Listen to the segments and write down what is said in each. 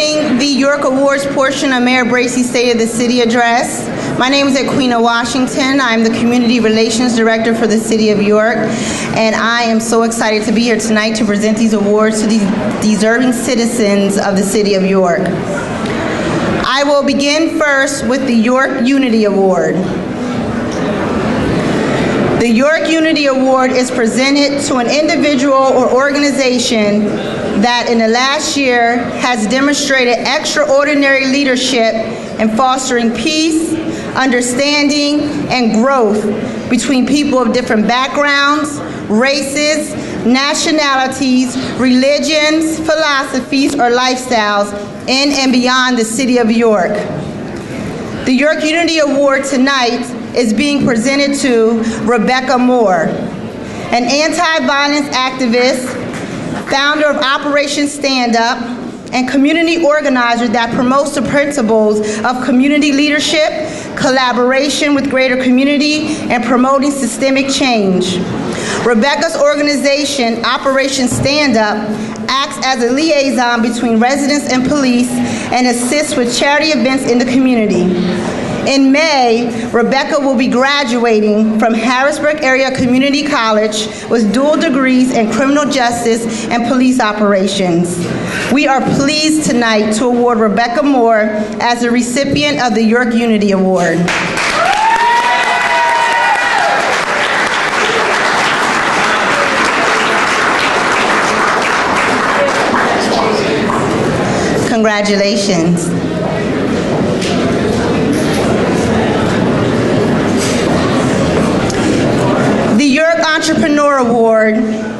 beginning the York Awards portion of Mayor Bracey's State of the City address. My name is Aquinnah Washington. I'm the Community Relations Director for the City of York, and I am so excited to be here tonight to present these awards to these deserving citizens of the City of York. I will begin first with the York Unity Award. The York Unity Award is presented to an individual or organization that in the last year has demonstrated extraordinary leadership in fostering peace, understanding, and growth between people of different backgrounds, races, nationalities, religions, philosophies, or lifestyles in and beyond the City of York. The York Unity Award tonight is being presented to Rebecca Moore, an anti-violence activist, founder of Operation Stand Up, and community organizer that promotes the principles of community leadership, collaboration with greater community, and promoting systemic change. Rebecca's organization, Operation Stand Up, acts as a liaison between residents and police and assists with charity events in the community. In May, Rebecca will be graduating from Harrisburg Area Community College with dual degrees in criminal justice and police operations. We are pleased tonight to award Rebecca Moore as the recipient of the York Unity Award. Congratulations. The York Entrepreneur Award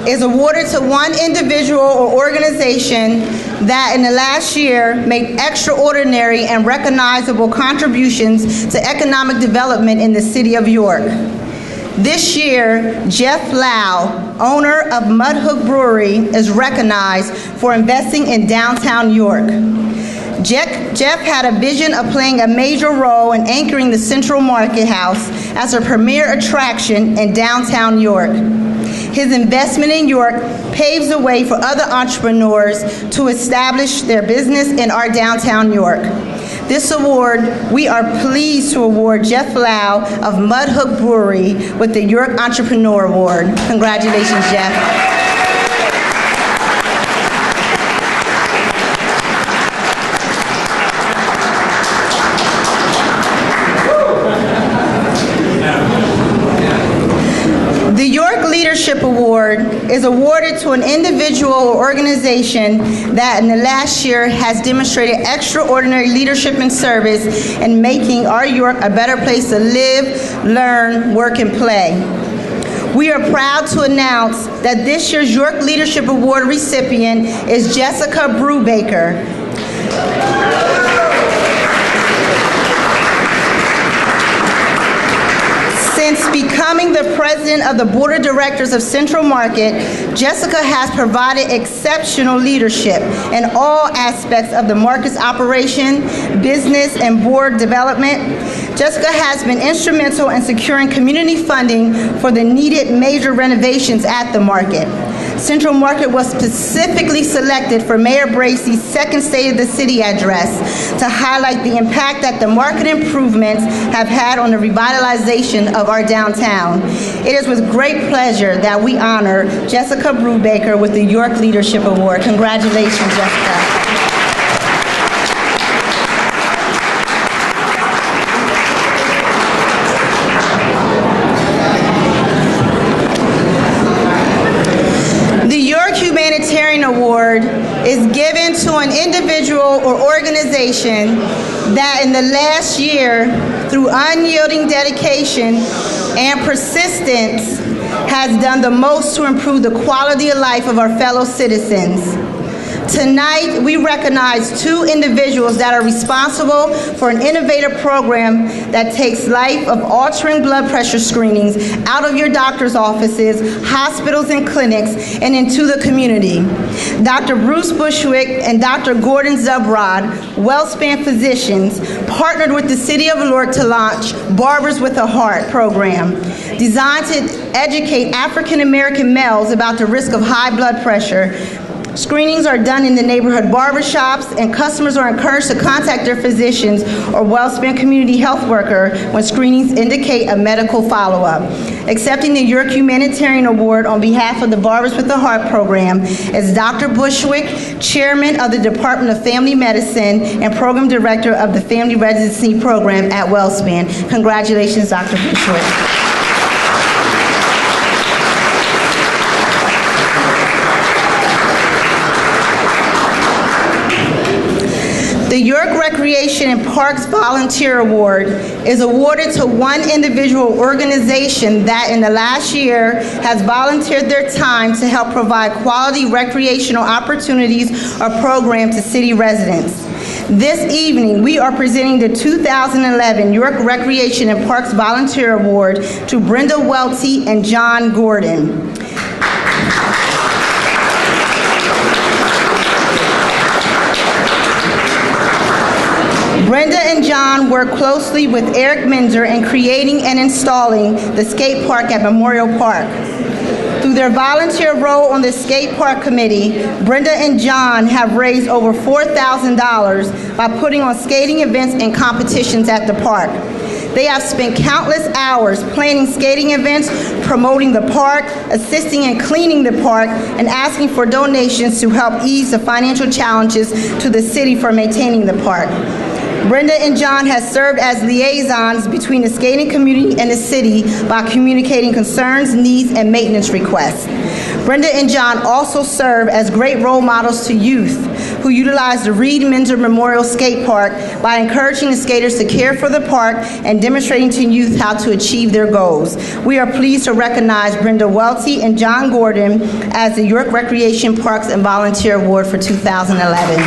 is awarded to one individual or organization that in the last year made extraordinary and recognizable contributions to economic development in the City of York. This year, Jeff Lau, owner of Mudhook Brewery, is recognized for investing in downtown York. Jeff had a vision of playing a major role in anchoring the Central Market House as a premier attraction in downtown York. His investment in York paves the way for other entrepreneurs to establish their business in our downtown York. This award, we are pleased to award Jeff Lau of Mudhook Brewery with the York Entrepreneur Award. Congratulations, Jeff. The York Leadership Award is awarded to an individual or organization that in the last year has demonstrated extraordinary leadership and service in making our York a better place to live, learn, work, and play. We are proud to announce that this year's York Leadership Award recipient is Jessica Brubaker. Since becoming the president of the Board of Directors of Central Market, Jessica has provided exceptional leadership in all aspects of the market's operation, business, and board development. Jessica has been instrumental in securing community funding for the needed major renovations at the market. Central Market was specifically selected for Mayor Bracey's second State of the City address to highlight the impact that the market improvements have had on the revitalization of our downtown. It is with great pleasure that we honor Jessica Brubaker with the York Leadership Award. Congratulations, Jessica. Humanitarian Award is given to an individual or organization that in the last year, through unyielding dedication and persistence, has done the most to improve the quality of life of our fellow citizens. Tonight, we recognize two individuals that are responsible for an innovative program that takes life-altering blood pressure screenings out of your doctor's offices, hospitals, and clinics, and into the community. Dr. Bruce Bushwick and Dr. Gordon Zubrod, WellSpan physicians, partnered with the City of York to launch Barbers with a Heart program, designed to educate African American males about the risk of high blood pressure Screenings are done in the neighborhood barbershops, and customers are encouraged to contact their physicians or WellSpan community health worker when screenings indicate a medical follow-up. Accepting the York Humanitarian Award on behalf of the Barbers with a Heart program is Dr. Bushwick, Chairman of the Department of Family Medicine and Program Director of the Family Residency Program at WellSpan. Congratulations, Dr. Bushwick. The York Recreation and Parks Volunteer Award is awarded to one individual organization that in the last year has volunteered their time to help provide quality recreational opportunities or programs to city residents. This evening, we are presenting the 2011 York Recreation and Parks Volunteer Award to Brenda Welty and John Gordon. Brenda and John worked closely with Eric Minzer in creating and installing the skate park at Memorial Park. Through their volunteer role on the skate park committee, Brenda and John have raised over $4,000 by putting on skating events and competitions at the park. They have spent countless hours planning skating events, promoting the park, assisting in cleaning the park, and asking for donations to help ease the financial challenges to the city for maintaining the park. Brenda and John has served as liaisons between the skating community and the city by communicating concerns, needs, and maintenance requests. Brenda and John also serve as great role models to youth who utilize the Reed Minzer Memorial Skate Park by encouraging the skaters to care for the park and demonstrating to youth how to achieve their goals. We are pleased to recognize Brenda Welty and John Gordon as the York Recreation Parks and Volunteer Award for 2011.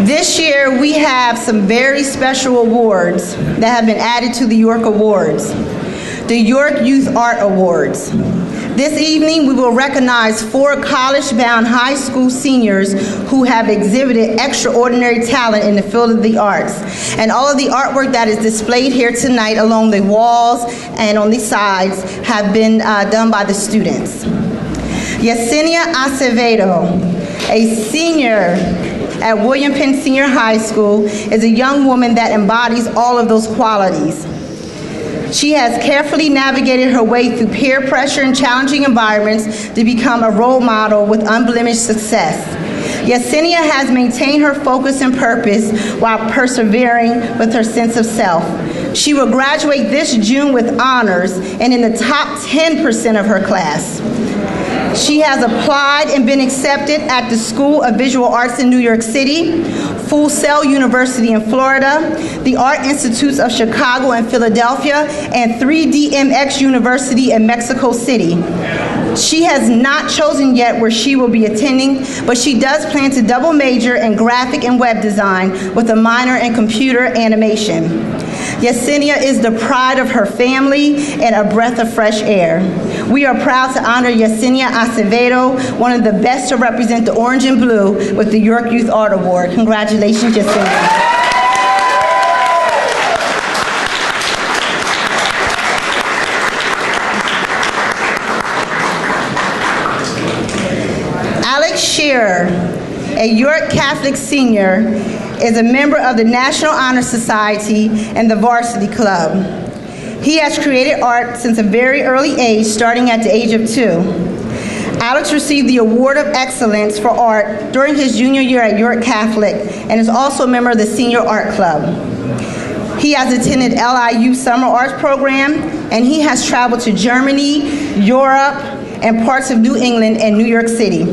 This year, we have some very special awards that have been added to the York Awards. The York Youth Art Awards. This evening, we will recognize 4 college-bound high school seniors who have exhibited extraordinary talent in the field of the arts. And all of the artwork that is displayed here tonight along the walls and on the sides have been done by the students. Yesenia Acevedo, a senior at William Penn Senior High School, is a young woman that embodies all of those qualities. She has carefully navigated her way through peer pressure and challenging environments to become a role model with unblemished success. Yesenia has maintained her focus and purpose while persevering with her sense of self. She will graduate this June with honors and in the top 10% of her class. She has applied and been accepted at the School of Visual Arts in New York City, Full Sail University in Florida, the Art Institutes of Chicago and Philadelphia, and 3DMX University in Mexico City. She has not chosen yet where she will be attending, but she does plan to double major in graphic and web design with a minor in computer animation. Yesenia is the pride of her family and a breath of fresh air. We are proud to honor Yesenia Acevedo, one of the best to represent the orange and blue, with the York Youth Art Award. Congratulations, Yesenia. Alex Shearer, a York Catholic senior, is a member of the National Honor Society and the Varsity Club. He has created art since a very early age, starting at the age of 2. Alex received the Award of Excellence for Art during his junior year at York Catholic and is also a member of the Senior Art Club. He has attended LIU Summer Arts Program, and he has traveled to Germany, Europe, and parts of New England and New York City.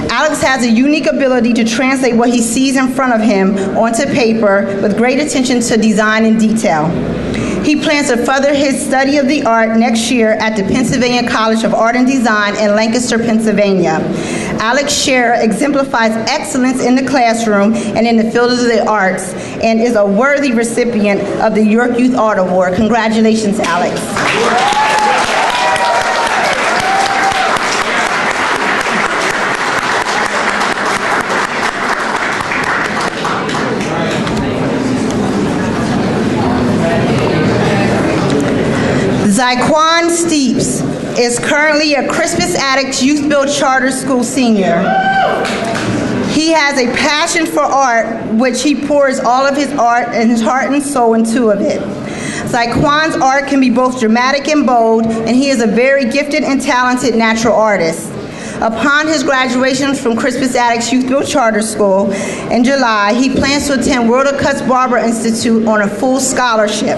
Alex has a unique ability to translate what he sees in front of him onto paper with great attention to design and detail. He plans to further his study of the art next year at the Pennsylvania College of Art and Design in Lancaster, Pennsylvania. Alex Shearer exemplifies excellence in the classroom and in the field of the arts and is a worthy recipient of the York Youth Art Award. Congratulations, Alex. is currently a Crispus Attucks Youthville Charter School senior. He has a passion for art, which he pours all of his art and his heart and soul into of it. Zyquan's art can be both dramatic and bold, and he is a very gifted and talented natural artist. Upon his graduation from Crispus Attucks Youthville Charter School in July, he plans to attend World of Cuts Barber Institute on a full scholarship.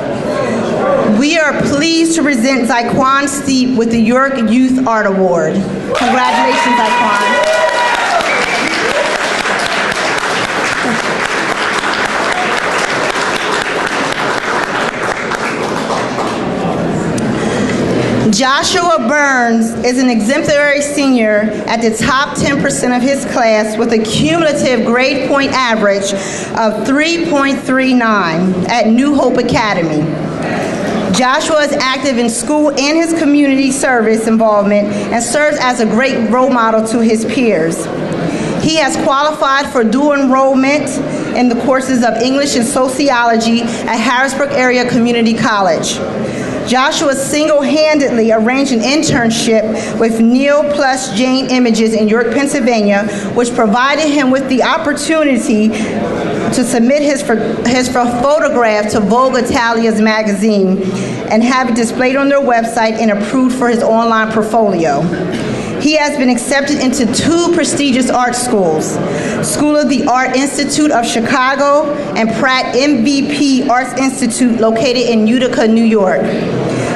We are pleased to present Zyquan Steep with the York Youth Art Award. Congratulations, Zyquan. Joshua Burns is an exemplary senior at the top 10% of his class with a cumulative grade point average of 3.39 at New Hope Academy. Joshua is active in school and his community service involvement and serves as a great role model to his peers. He has qualified for dual enrollment in the courses of English and Sociology at Harrisburg Area Community College. Joshua single-handedly arranged an internship with Neil plus Jane Images in York, Pennsylvania, which provided him with the opportunity to submit his photograph to Vogue Italia's magazine and have it displayed on their website and approved for his online portfolio. He has been accepted into 2 prestigious art schools, School of the Art Institute of Chicago and Pratt MVP Arts Institute located in Utica, New York,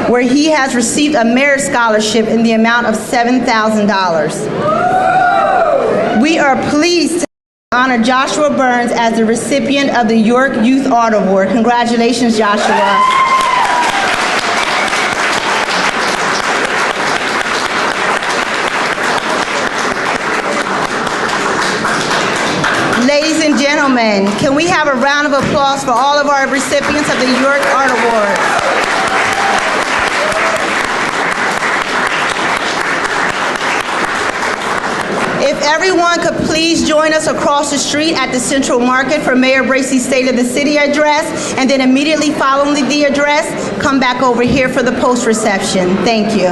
where he has received a merit scholarship in the amount of $7,000. We are pleased to honor Joshua Burns as the recipient of the York Youth Art Award. Congratulations, Joshua. Ladies and gentlemen, can we have a round of applause for all of our recipients of the York Art Award? If everyone could please join us across the street at the Central Market for Mayor Bracey's State of the City address, and then immediately following the address, come back over here for the post-reception. Thank you.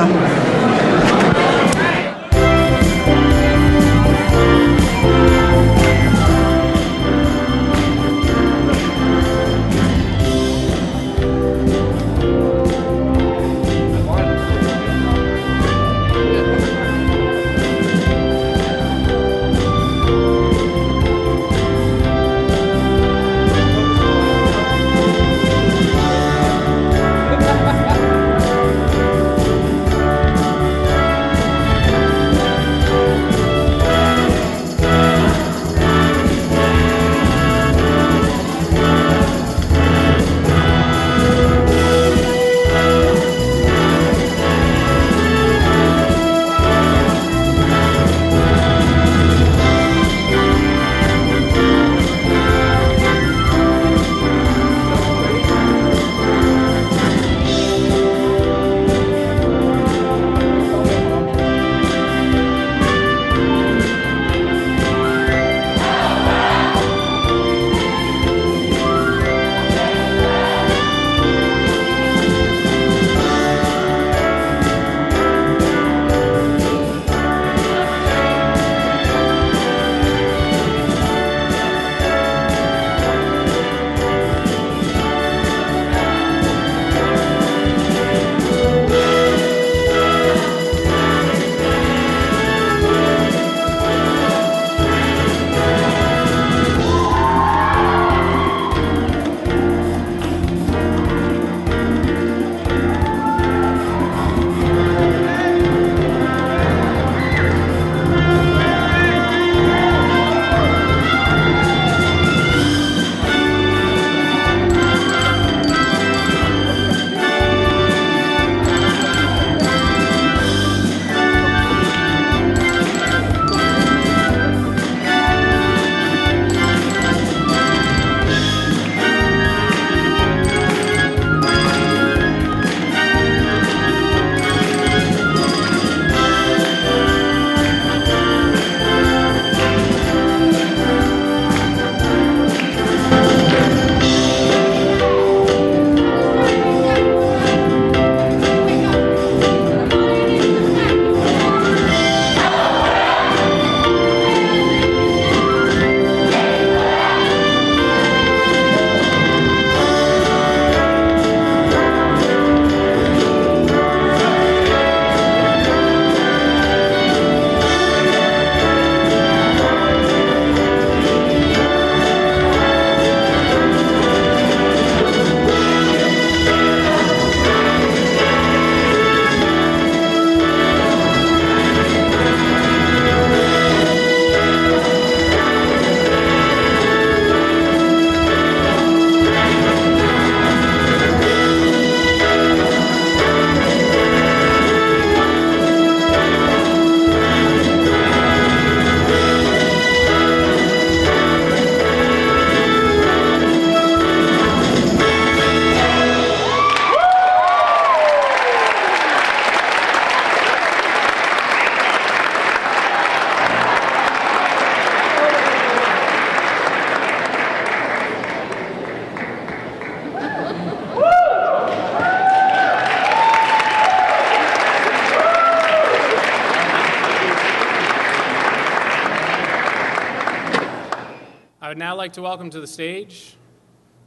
I'd now like to welcome to the stage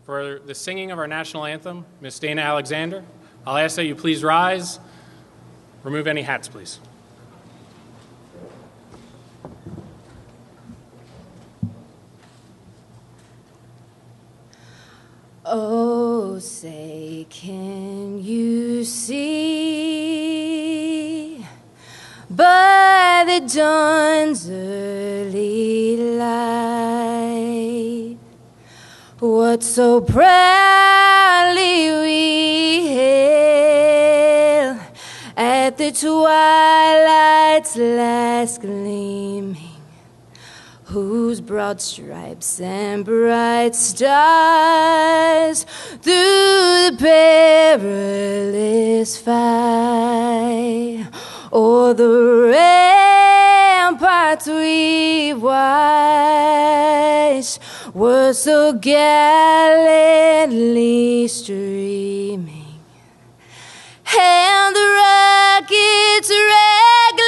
for the singing of our national anthem, Ms. Dana Alexander. I'll ask that you please rise. Remove any hats, please. Oh, say, can you see by the dawn's early light what so proudly we hailed at the twilight's last gleaming, whose broad stripes and bright stars through the perilous fight o'er the ramparts we watched were so gallantly streaming, and the rockets regulate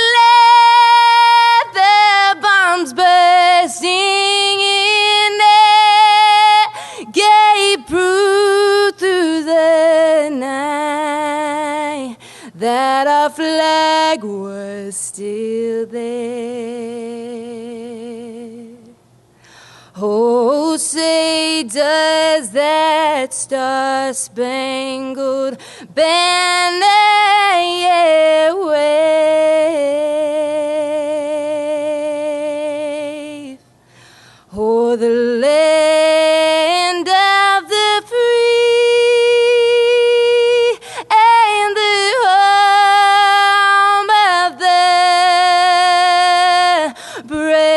the bombs bursting in air gave proof through the night that our flag was still there. Oh, say, does that star-spangled banner yet wave o'er the land of the free and the home of the brave?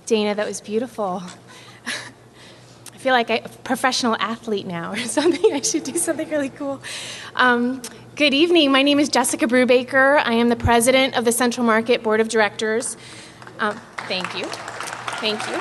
Dana, that was beautiful. I feel like I'm a professional athlete now or something. I should do something really cool. Good evening. My name is Jessica Brubaker. I am the president of the Central Market Board of Directors. Thank you. Thank you.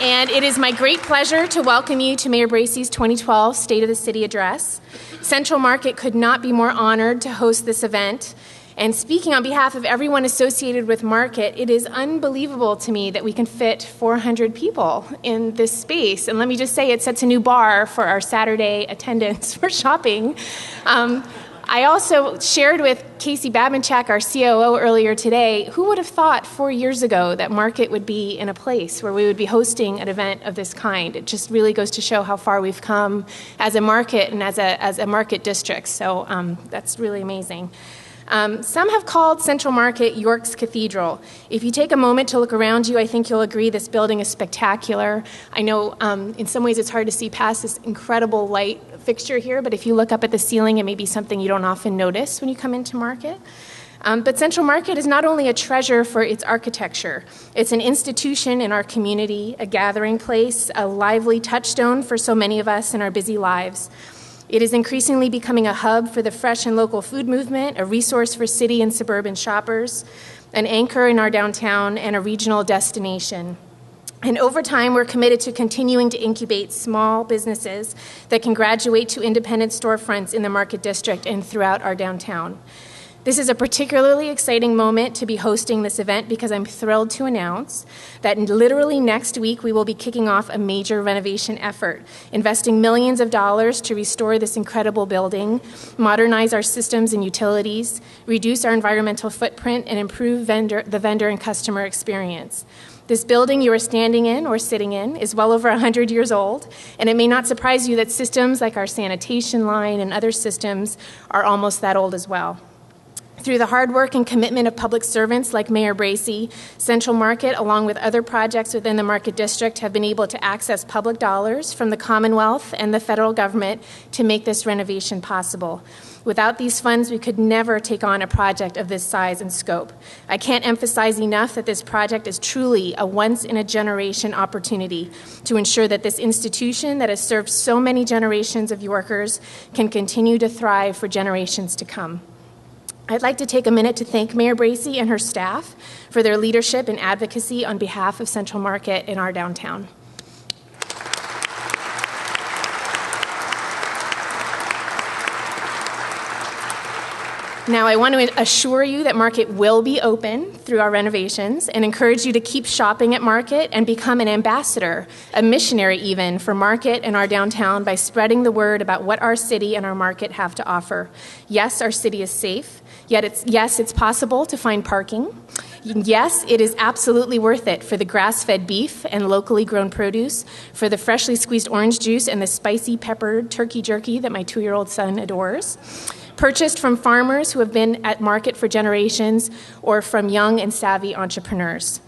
And it is my great pleasure to welcome you to Mayor Bracey's 2012 State of the City Address. Central Market could not be more honored to host this event. And speaking on behalf of everyone associated with Market, it is unbelievable to me that we can fit 400 people in this space. And let me just say, it sets a new bar for our Saturday attendance for shopping. I also shared with Casey Babinchak, our COO, earlier today, who would have thought 4 years ago that Market would be in a place where we would be hosting an event of this kind? It just really goes to show how far we've come as a market and as a market district. So that's really amazing. Some have called Central Market York's Cathedral. If you take a moment to look around you, I think you'll agree this building is spectacular. I know in some ways it's hard to see past this incredible light fixture here, but if you look up at the ceiling, it may be something you don't often notice when you come into Market. But Central Market is not only a treasure for its architecture, it's an institution in our community, a gathering place, a lively touchstone for so many of us in our busy lives. It is increasingly becoming a hub for the fresh and local food movement, a resource for city and suburban shoppers, an anchor in our downtown, and a regional destination. And over time, we're committed to continuing to incubate small businesses that can graduate to independent storefronts in the Market District and throughout our downtown. This is a particularly exciting moment to be hosting this event because I'm thrilled to announce that literally next week we will be kicking off a major renovation effort, investing millions of dollars to restore this incredible building, modernize our systems and utilities, reduce our environmental footprint, and improve the vendor and customer experience. This building you are standing in or sitting in is well over 100 years old, and it may not surprise you that systems like our sanitation line and other systems are almost that old as well. Through the hard work and commitment of public servants like Mayor Bracey, Central Market, along with other projects within the Market District, have been able to access public dollars from the Commonwealth and the federal government to make this renovation possible. Without these funds, we could never take on a project of this size and scope. I can't emphasize enough that this project is truly a once-in-a-generation opportunity to ensure that this institution that has served so many generations of Yorkers can continue to thrive for generations to come. I'd like to take a minute to thank Mayor Bracy and her staff for their leadership and advocacy on behalf of Central Market in our downtown. Now, I want to assure you that Market will be open through our renovations and encourage you to keep shopping at Market and become an ambassador, a missionary even, for Market and our downtown by spreading the word about what our city and our Market have to offer. Yes, our city is safe. Yes, it's possible to find parking. Yes, it is absolutely worth it for the grass-fed beef and locally grown produce, for the freshly squeezed orange juice and the spicy peppered turkey jerky that my 2-year-old son adores. Purchased from farmers who have been at Market for generations or from young and savvy entrepreneurs.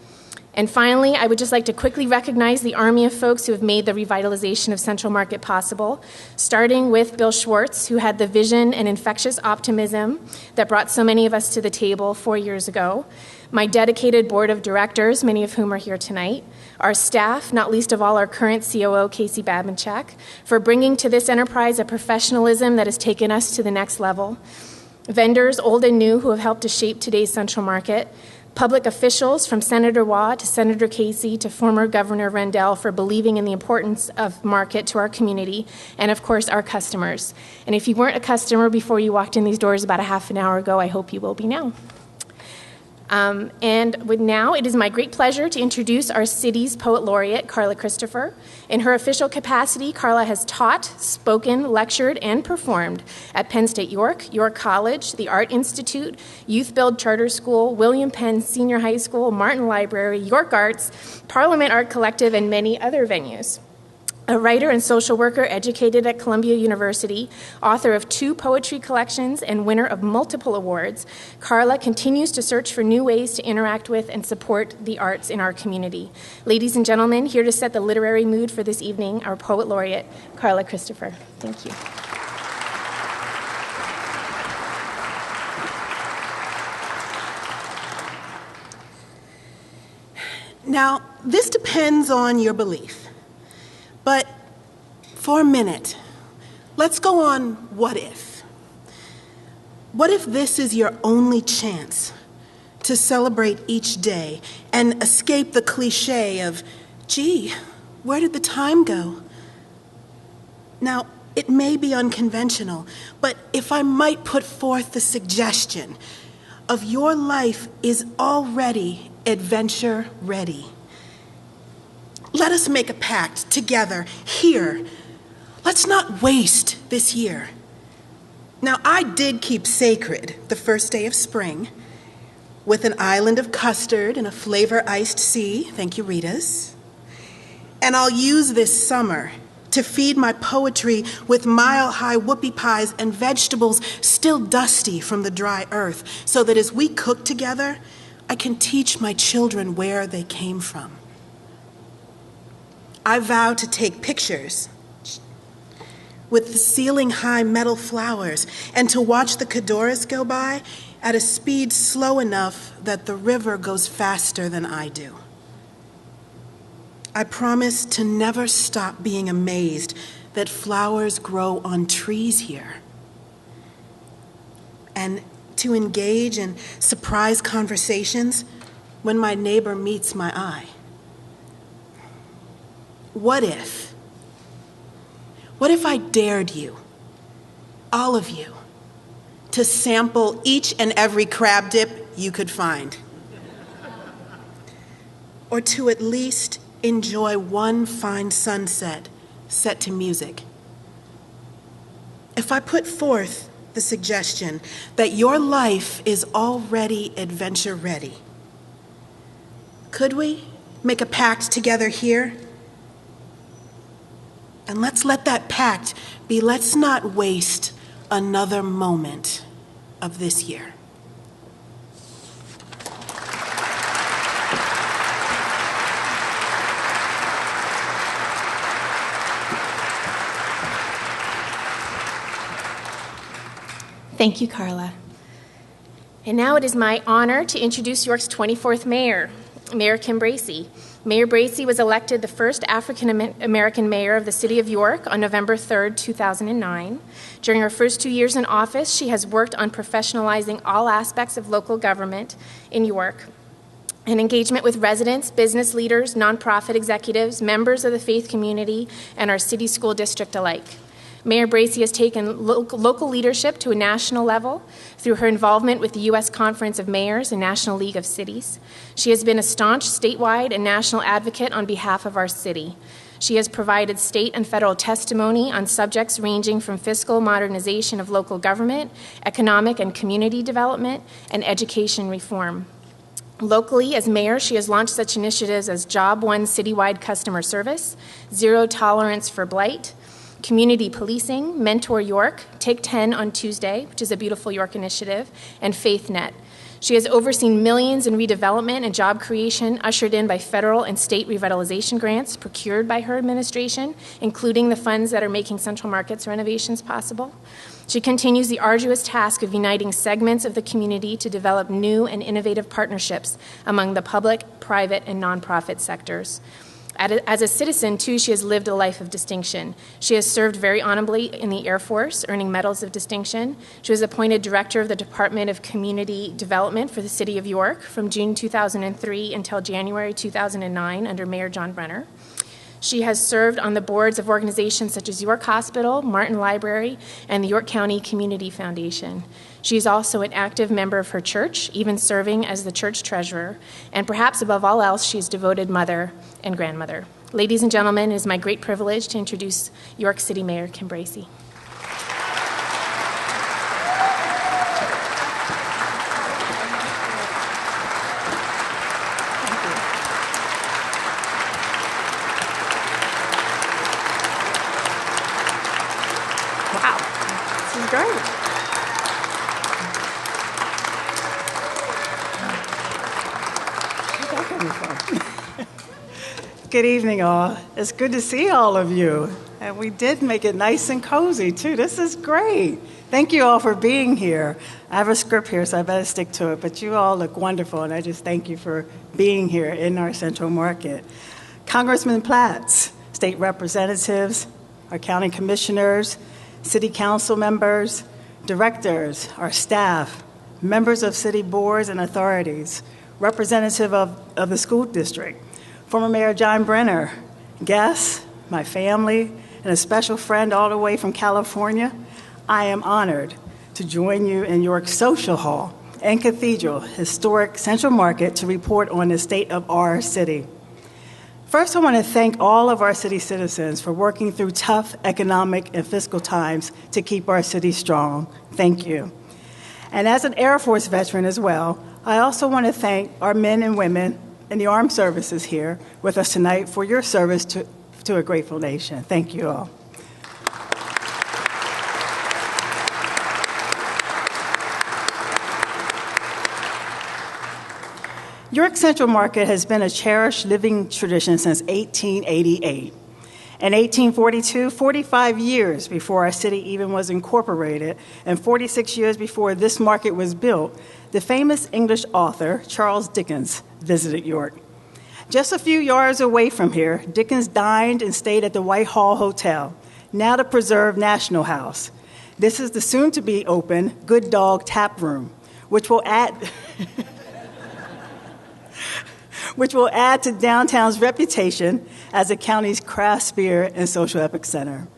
And finally, I would just like to quickly recognize the army of folks who have made the revitalization of Central Market possible, starting with Bill Schwartz, who had the vision and infectious optimism that brought so many of us to the table 4 years ago, my dedicated board of directors, many of whom are here tonight, our staff, not least of all our current COO, Casey Babinchak, for bringing to this enterprise a professionalism that has taken us to the next level, vendors, old and new, who have helped to shape today's Central Market, public officials from Senator Waugh to Senator Casey to former Governor Rendell for believing in the importance of Market to our community, and of course our customers. And if you weren't a customer before you walked in these doors about a half an hour ago, I hope you will be now. Now, it is my great pleasure to introduce our city's Poet Laureate, Carla Christopher. In her official capacity, Carla has taught, spoken, lectured, and performed at Penn State York, York College, the Art Institute, Youth Build Charter School, William Penn Senior High School, Martin Library, York Arts, Parliament Art Collective, and many other venues. A writer and social worker educated at Columbia University, author of 2 poetry collections, and winner of multiple awards, Carla continues to search for new ways to interact with and support the arts in our community. Ladies and gentlemen, here to set the literary mood for this evening, our Poet Laureate, Carla Christopher. Thank you. Now, this depends on your belief. But for a minute, let's go on what if. What if this is your only chance to celebrate each day and escape the cliche of, gee, where did the time go? Now, it may be unconventional, but if I might put forth the suggestion of your life is already adventure ready. Let us make a pact together here. Let's not waste this year. Now, I did keep sacred the first day of spring with an island of custard and a flavor-iced sea. Thank you, Ritas. And I'll use this summer to feed my poetry with mile-high whoopie pies and vegetables still dusty from the dry earth, so that as we cook together, I can teach my children where they came from. I vow to take pictures with the ceiling-high metal flowers and to watch the Cadoras go by at a speed slow enough that the river goes faster than I do. I promise to never stop being amazed that flowers grow on trees here, and to engage in surprise conversations when my neighbor meets my eye. What if I dared you, all of you, to sample each and every crab dip you could find? Or to at least enjoy one fine sunset set to music? If I put forth the suggestion that your life is already adventure ready, could we make a pact together here? And let's let that pact be, let's not waste another moment of this year. Thank you, Carla. And now it is my honor to introduce York's 24th mayor. Mayor Kim Bracey. Mayor Bracey was elected the first African American mayor of the city of York on November 3rd, 2009. During her first 2 years in office, she has worked on professionalizing all aspects of local government in York, in engagement with residents, business leaders, nonprofit executives, members of the faith community, and our city school district alike. Mayor Bracey has taken local leadership to a national level through her involvement with the U.S. Conference of Mayors and National League of Cities. She has been a staunch statewide and national advocate on behalf of our city. She has provided state and federal testimony on subjects ranging from fiscal modernization of local government, economic and community development, and education reform. Locally, as mayor, she has launched such initiatives as Job One citywide customer service, Zero Tolerance for Blight, Community Policing, Mentor York, Take 10 on Tuesday, which is a beautiful York initiative, and FaithNet. She has overseen millions in redevelopment and job creation ushered in by federal and state revitalization grants procured by her administration, including the funds that are making Central Market's renovations possible. She continues the arduous task of uniting segments of the community to develop new and innovative partnerships among the public, private, and nonprofit sectors. As a citizen, too, she has lived a life of distinction. She has served very honorably in the Air Force, earning medals of distinction. She was appointed director of the Department of Community Development for the City of York from June 2003 until January 2009 under Mayor John Brenner. She has served on the boards of organizations such as York Hospital, Martin Library, and the York County Community Foundation. She is also an active member of her church, even serving as the church treasurer, and perhaps above all else, she is devoted mother and grandmother. Ladies and gentlemen, it is my great privilege to introduce York City Mayor Kim Bracey. Good evening, all. It's good to see all of you. And we did make it nice and cozy, too. This is great. Thank you all for being here. I have a script here, so I better stick to it. But you all look wonderful, and I just thank you for being here in our Central Market. Congressman Platts, state representatives, our county commissioners, city council members, directors, our staff, members of city boards and authorities, representative of the school district, former Mayor John Brenner, guests, my family, and a special friend all the way from California, I am honored to join you in York's Social Hall and Cathedral, historic Central Market, to report on the state of our city. First, I want to thank all of our city citizens for working through tough economic and fiscal times to keep our city strong. Thank you. And as an Air Force veteran as well, I also want to thank our men and women in the armed services here with us tonight for your service to a grateful nation. Thank you all. York Central Market has been a cherished living tradition since 1888. In 1842, 45 years before our city even was incorporated, and 46 years before this market was built, the famous English author Charles Dickens visited York. Just a few yards away from here, Dickens dined and stayed at the Whitehall Hotel, now the Preserve National House. This is the soon-to-be open Good Dog Tap Room, which will add to downtown's reputation as the county's craft spirit and social epicenter.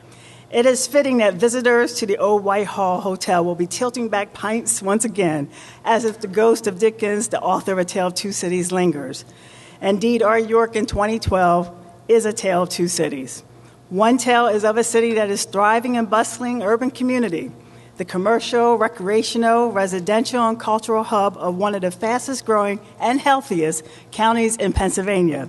It is fitting that visitors to the old Whitehall Hotel will be tilting back pints once again, as if the ghost of Dickens, the author of A Tale of Two Cities, lingers. Indeed, our York in 2012 is a tale of two cities. One tale is of a city that is thriving and bustling urban community, the commercial, recreational, residential, and cultural hub of one of the fastest growing and healthiest counties in Pennsylvania.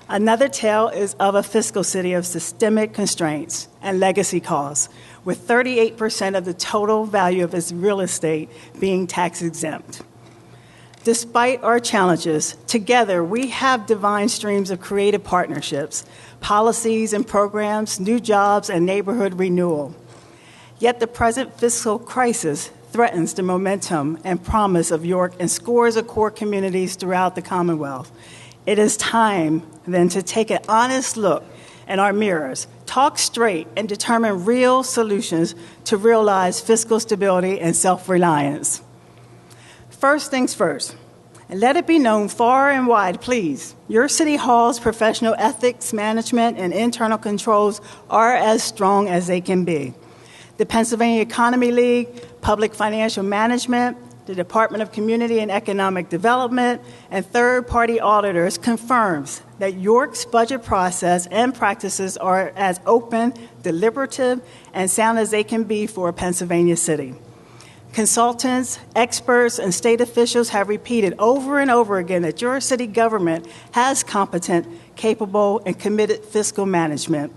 Another tale is of a fiscal city of systemic constraints and legacy costs, with 38% of the total value of its real estate being tax exempt. Despite our challenges, together we have divine streams of creative partnerships, policies and programs, new jobs, and neighborhood renewal. Yet the present fiscal crisis threatens the momentum and promise of York and scores of core communities throughout the Commonwealth. It is time, then, to take an honest look in our mirrors, talk straight, and determine real solutions to realize fiscal stability and self-reliance. First things first, and let it be known far and wide, please, your City Hall's professional ethics, management, and internal controls are as strong as they can be. The Pennsylvania Economy League, Public Financial Management, the Department of Community and Economic Development, and third-party auditors confirms that York's budget process and practices are as open, deliberative, and sound as they can be for a Pennsylvania city. Consultants, experts, and state officials have repeated over and over again that your city government has competent, capable, and committed fiscal management.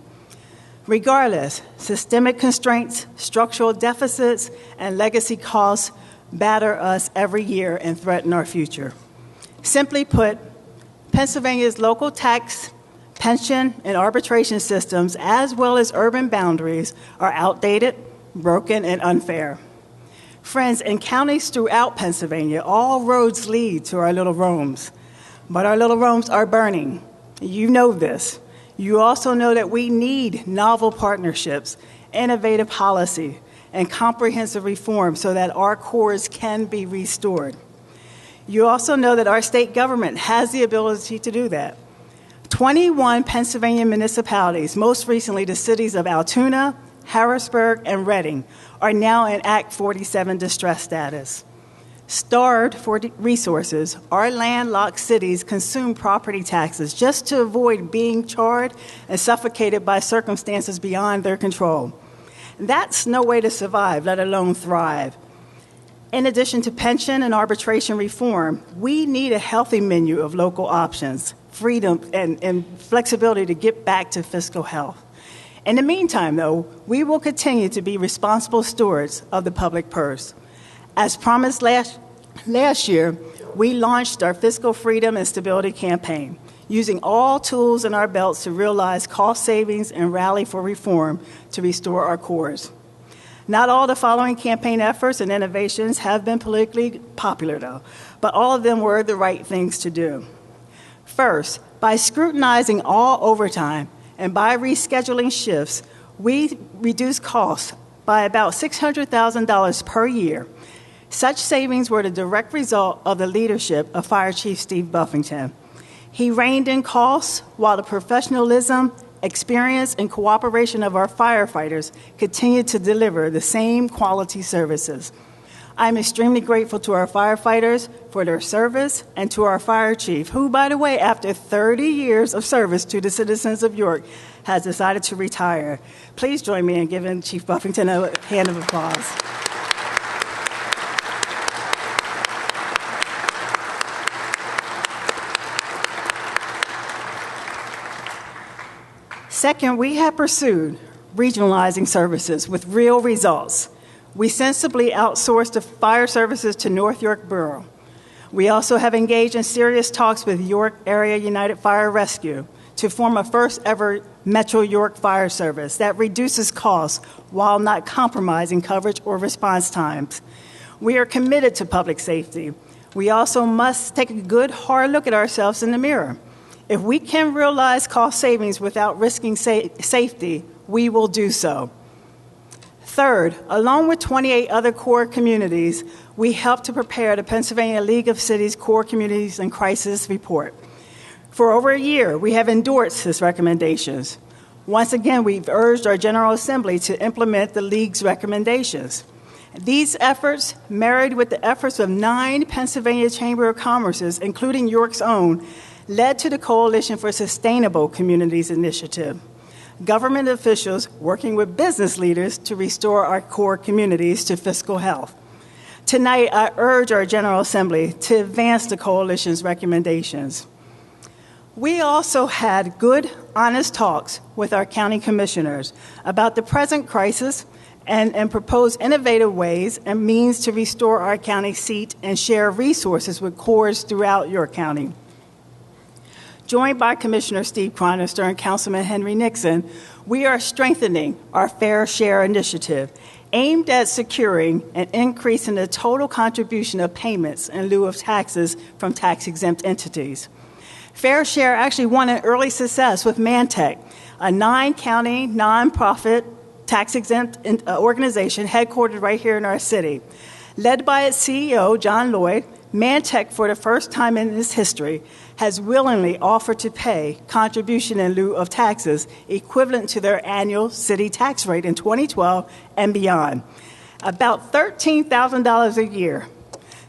Regardless, systemic constraints, structural deficits, and legacy costs batter us every year and threaten our future. Simply put, Pennsylvania's local tax, pension, and arbitration systems, as well as urban boundaries, are outdated, broken, and unfair. Friends, in counties throughout Pennsylvania, all roads lead to our little Romes. But our little Romes are burning. You know this. You also know that we need novel partnerships, innovative policy, and comprehensive reform so that our cores can be restored. You also know that our state government has the ability to do that. 21 Pennsylvania municipalities, most recently the cities of Altoona, Harrisburg, and Reading, are now in Act 47 distress status. Starved for resources, our landlocked cities consume property taxes just to avoid being charred and suffocated by circumstances beyond their control. That's no way to survive, let alone thrive. In addition to pension and arbitration reform, we need a healthy menu of local options, freedom, and flexibility to get back to fiscal health. In the meantime, though, we will continue to be responsible stewards of the public purse. As promised last year, we launched our Fiscal Freedom and Stability campaign, using all tools in our belts to realize cost savings and rally for reform to restore our cores. Not all the following campaign efforts and innovations have been politically popular, though, but all of them were the right things to do. First, by scrutinizing all overtime and by rescheduling shifts, we reduced costs by about $600,000 per year. Such savings were the direct result of the leadership of Fire Chief Steve Buffington. He reined in costs while the professionalism, experience, and cooperation of our firefighters continued to deliver the same quality services. I'm extremely grateful to our firefighters for their service and to our fire chief, who, by the way, after 30 years of service to the citizens of York, has decided to retire. Please join me in giving Chief Buffington a hand of applause. Second, we have pursued regionalizing services with real results. We sensibly outsourced the fire services to North York Borough. We also have engaged in serious talks with York Area United Fire Rescue to form a first-ever Metro York Fire Service that reduces costs while not compromising coverage or response times. We are committed to public safety. We also must take a good, hard look at ourselves in the mirror. If we can realize cost savings without risking safety, we will do so. Third, along with 28 other core communities, we helped to prepare the Pennsylvania League of Cities Core Communities and Crisis Report. For over a year, we have endorsed its recommendations. Once again, we've urged our General Assembly to implement the League's recommendations. These efforts, married with the efforts of 9 Pennsylvania Chamber of Commerces, including York's own, led to the Coalition for Sustainable Communities initiative. Government officials working with business leaders to restore our core communities to fiscal health. Tonight, I urge our General Assembly to advance the Coalition's recommendations. We also had good, honest talks with our county commissioners about the present crisis and propose innovative ways and means to restore our county seat and share resources with cores throughout York County. Joined by Commissioner Steve Chronister and Councilman Henry Nixon, we are strengthening our Fair Share initiative, aimed at securing an increase in the total contribution of payments in lieu of taxes from tax-exempt entities. Fair Share actually won an early success with Mantech, a 9-county nonprofit tax-exempt organization headquartered right here in our city. Led by its CEO, John Lloyd, Mantech, for the first time in its history, has willingly offered to pay contribution in lieu of taxes equivalent to their annual city tax rate in 2012 and beyond, about $13,000 a year.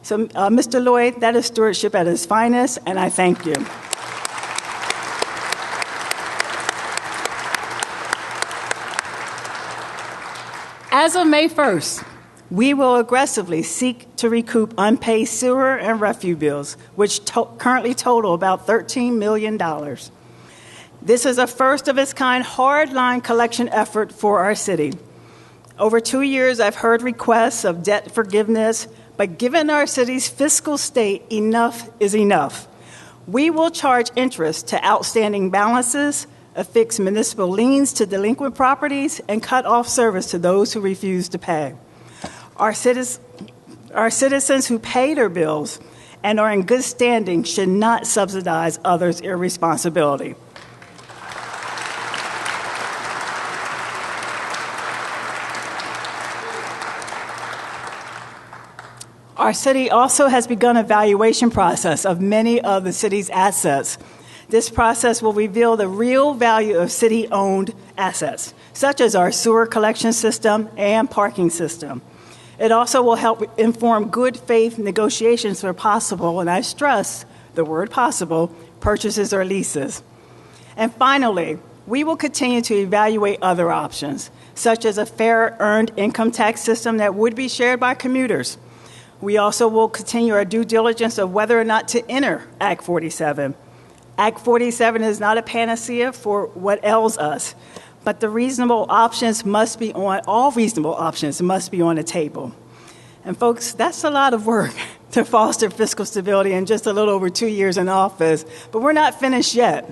So, Mr. Lloyd, that is stewardship at its finest, and I thank you. As of May 1st, we will aggressively seek to recoup unpaid sewer and refuse bills, which currently total about $13 million. This is a first-of-its-kind hard-line collection effort for our city. Over 2 years, I've heard requests of debt forgiveness, but given our city's fiscal state, enough is enough. We will charge interest to outstanding balances, affix municipal liens to delinquent properties, and cut off service to those who refuse to pay. Our citizens who pay their bills and are in good standing should not subsidize others' irresponsibility. Our city also has begun an evaluation process of many of the city's assets. This process will reveal the real value of city-owned assets, such as our sewer collection system and parking system. It also will help inform good faith negotiations where possible, and I stress the word possible, purchases or leases. And finally, we will continue to evaluate other options, such as a fair earned income tax system that would be shared by commuters. We also will continue our due diligence of whether or not to enter Act 47. Act 47 is not a panacea for what ails us, but all reasonable options must be on the table. And folks, that's a lot of work to foster fiscal stability in just a little over 2 years in office, but we're not finished yet.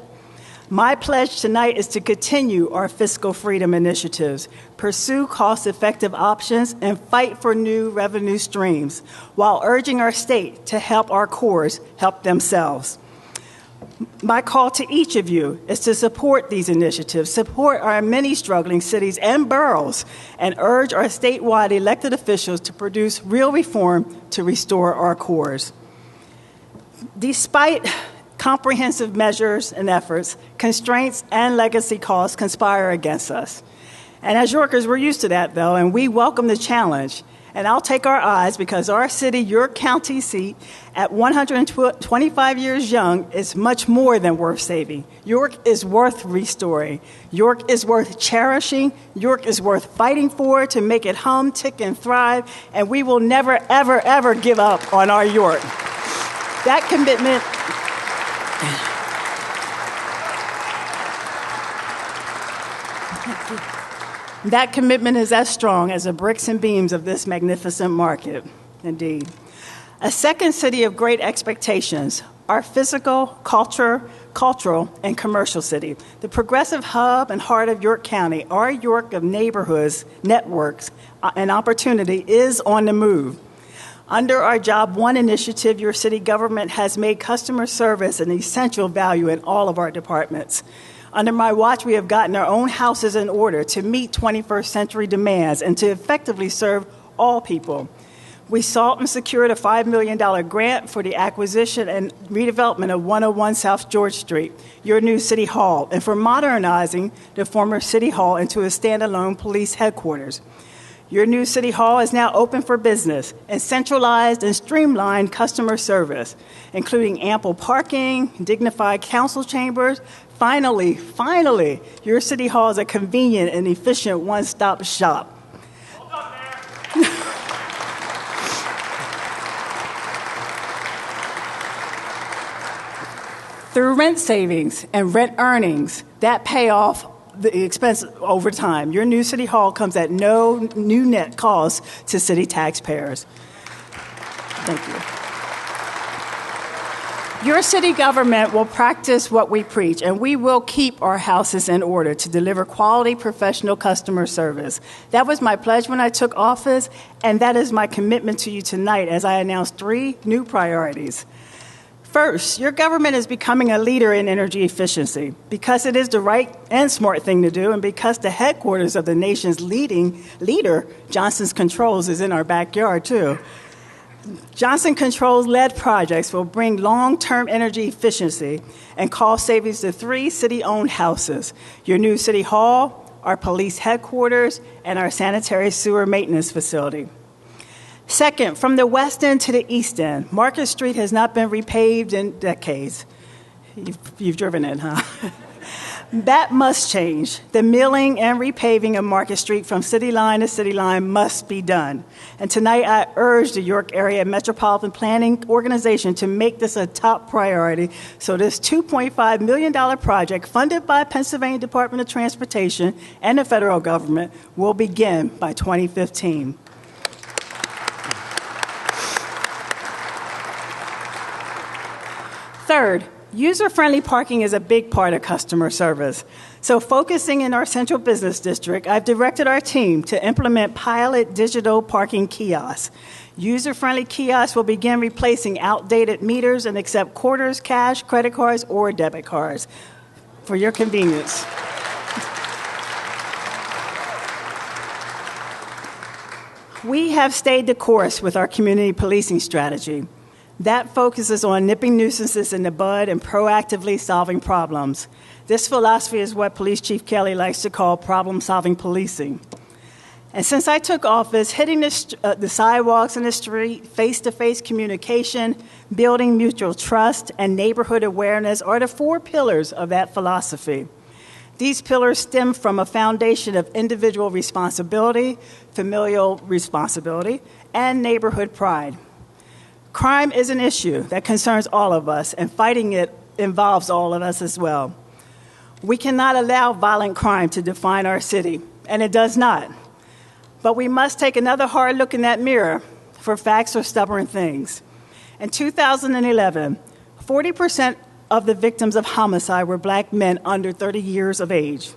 My pledge tonight is to continue our fiscal freedom initiatives, pursue cost-effective options, and fight for new revenue streams, while urging our state to help our cores help themselves. My call to each of you is to support these initiatives, support our many struggling cities and boroughs, and urge our statewide elected officials to produce real reform to restore our cores. Despite comprehensive measures and efforts, constraints and legacy costs conspire against us. And as Yorkers, we're used to that, though, and we welcome the challenge. And I'll take our odds because our city, your county seat, at 125 years young, is much more than worth saving. York is worth restoring. York is worth cherishing. York is worth fighting for to make it hum, tick, and thrive. And we will never, ever, ever give up on our York. That commitment. That commitment is as strong as the bricks and beams of this magnificent market, indeed. A second city of great expectations, our physical, cultural, and commercial city, the progressive hub and heart of York County, our York of neighborhoods, networks, and opportunity is on the move. Under our Job One initiative, your city government has made customer service an essential value in all of our departments. Under my watch, we have gotten our own houses in order to meet 21st century demands and to effectively serve all people. We sought and secured a $5 million grant for the acquisition and redevelopment of 101 South George Street, your new City Hall, and for modernizing the former City Hall into a standalone police headquarters. Your new City Hall is now open for business and centralized and streamlined customer service, including ample parking, dignified council chambers. Finally, your City Hall is a convenient and efficient one-stop shop. Through rent savings and rent earnings that pay off the expense over time, your new City Hall comes at no new net cost to city taxpayers. Thank you. Your city government will practice what we preach, and we will keep our houses in order to deliver quality professional customer service. That was my pledge when I took office, and that is my commitment to you tonight as I announce 3 new priorities. First, your government is becoming a leader in energy efficiency because it is the right and smart thing to do, and because the headquarters of the nation's leader, Johnson's Controls, is in our backyard, too. Johnson Controls-led projects will bring long-term energy efficiency and cost savings to 3 city-owned houses: your new city hall, our police headquarters, and our sanitary sewer maintenance facility. Second, from the west end to the east end, Market Street has not been repaved in decades. You've driven it, huh? That must change. The milling and repaving of Market Street from city line to city line must be done. And tonight I urge the York Area Metropolitan Planning Organization to make this a top priority so this $2.5 million project funded by Pennsylvania Department of Transportation and the federal government will begin by 2015. Third, user-friendly parking is a big part of customer service. So focusing in our central business district, I've directed our team to implement pilot digital parking kiosks. User-friendly kiosks will begin replacing outdated meters and accept quarters, cash, credit cards, or debit cards for your convenience. We have stayed the course with our community policing strategy. That focuses on nipping nuisances in the bud and proactively solving problems. This philosophy is what Police Chief Kelly likes to call problem-solving policing. And since I took office, hitting the sidewalks and the street, face-to-face communication, building mutual trust, and neighborhood awareness are the 4 pillars of that philosophy. These pillars stem from a foundation of individual responsibility, familial responsibility, and neighborhood pride. Crime is an issue that concerns all of us, and fighting it involves all of us as well. We cannot allow violent crime to define our city, and it does not. But we must take another hard look in that mirror, for facts are stubborn things. In 2011, 40% of the victims of homicide were black men under 30 years of age.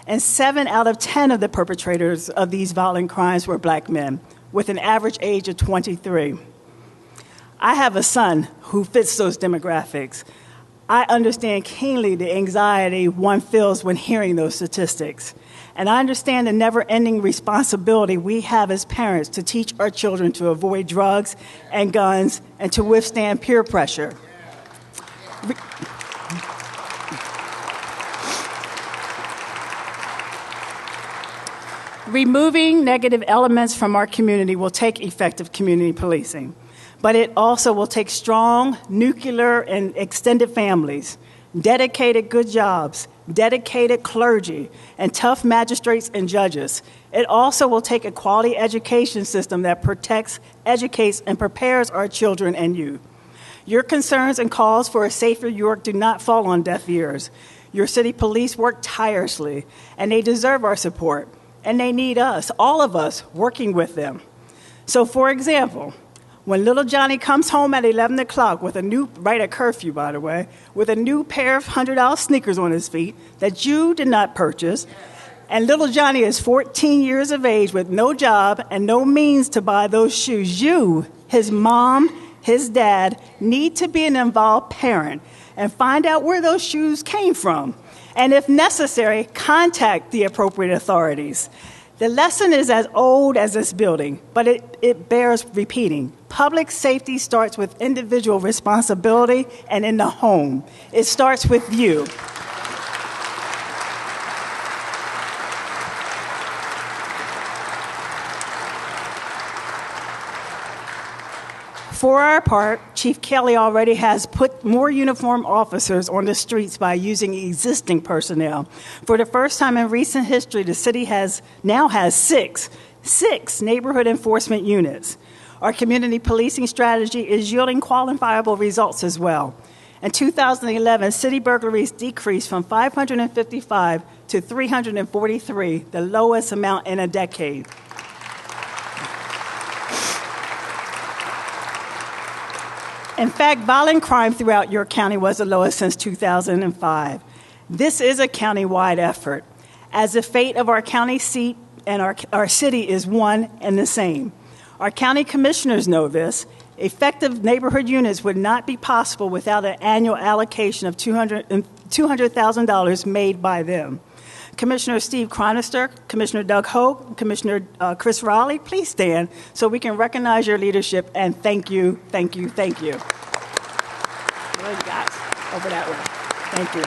And 7 out of 10 of the perpetrators of these violent crimes were black men, with an average age of 23. I have a son who fits those demographics. I understand keenly the anxiety one feels when hearing those statistics. And I understand the never-ending responsibility we have as parents to teach our children to avoid drugs and guns and to withstand peer pressure. Removing negative elements from our community will take effective community policing. But it also will take strong, nuclear, and extended families, dedicated good jobs, dedicated clergy, and tough magistrates and judges. It also will take a quality education system that protects, educates, and prepares our children and youth. Your concerns and calls for a safer York do not fall on deaf ears. Your city police work tirelessly, and they deserve our support. And they need us, all of us, working with them. So, for example, when little Johnny comes home at 11 o'clock with a new, right at curfew, by the way, with a new pair of $100 sneakers on his feet that you did not purchase, and little Johnny is 14 years of age with no job and no means to buy those shoes, you, his mom, his dad, need to be an involved parent and find out where those shoes came from. And if necessary, contact the appropriate authorities. The lesson is as old as this building, but it bears repeating. Public safety starts with individual responsibility and in the home. It starts with you. For our part, Chief Kelly already has put more uniformed officers on the streets by using existing personnel. For the first time in recent history, the city now has six neighborhood enforcement units. Our community policing strategy is yielding quantifiable results as well. In 2011, city burglaries decreased from 555 to 343, the lowest amount in a decade. In fact, violent crime throughout York County was the lowest since 2005. This is a county-wide effort, as the fate of our county seat and our city is one and the same. Our county commissioners know this. Effective neighborhood units would not be possible without an annual allocation of $200,000 made by them. Commissioner Steve Chronister, Commissioner Doug Hogue, Commissioner Chris Raleigh, please stand so we can recognize your leadership and thank you, thank you, thank you. Good guys, over that way. Thank you.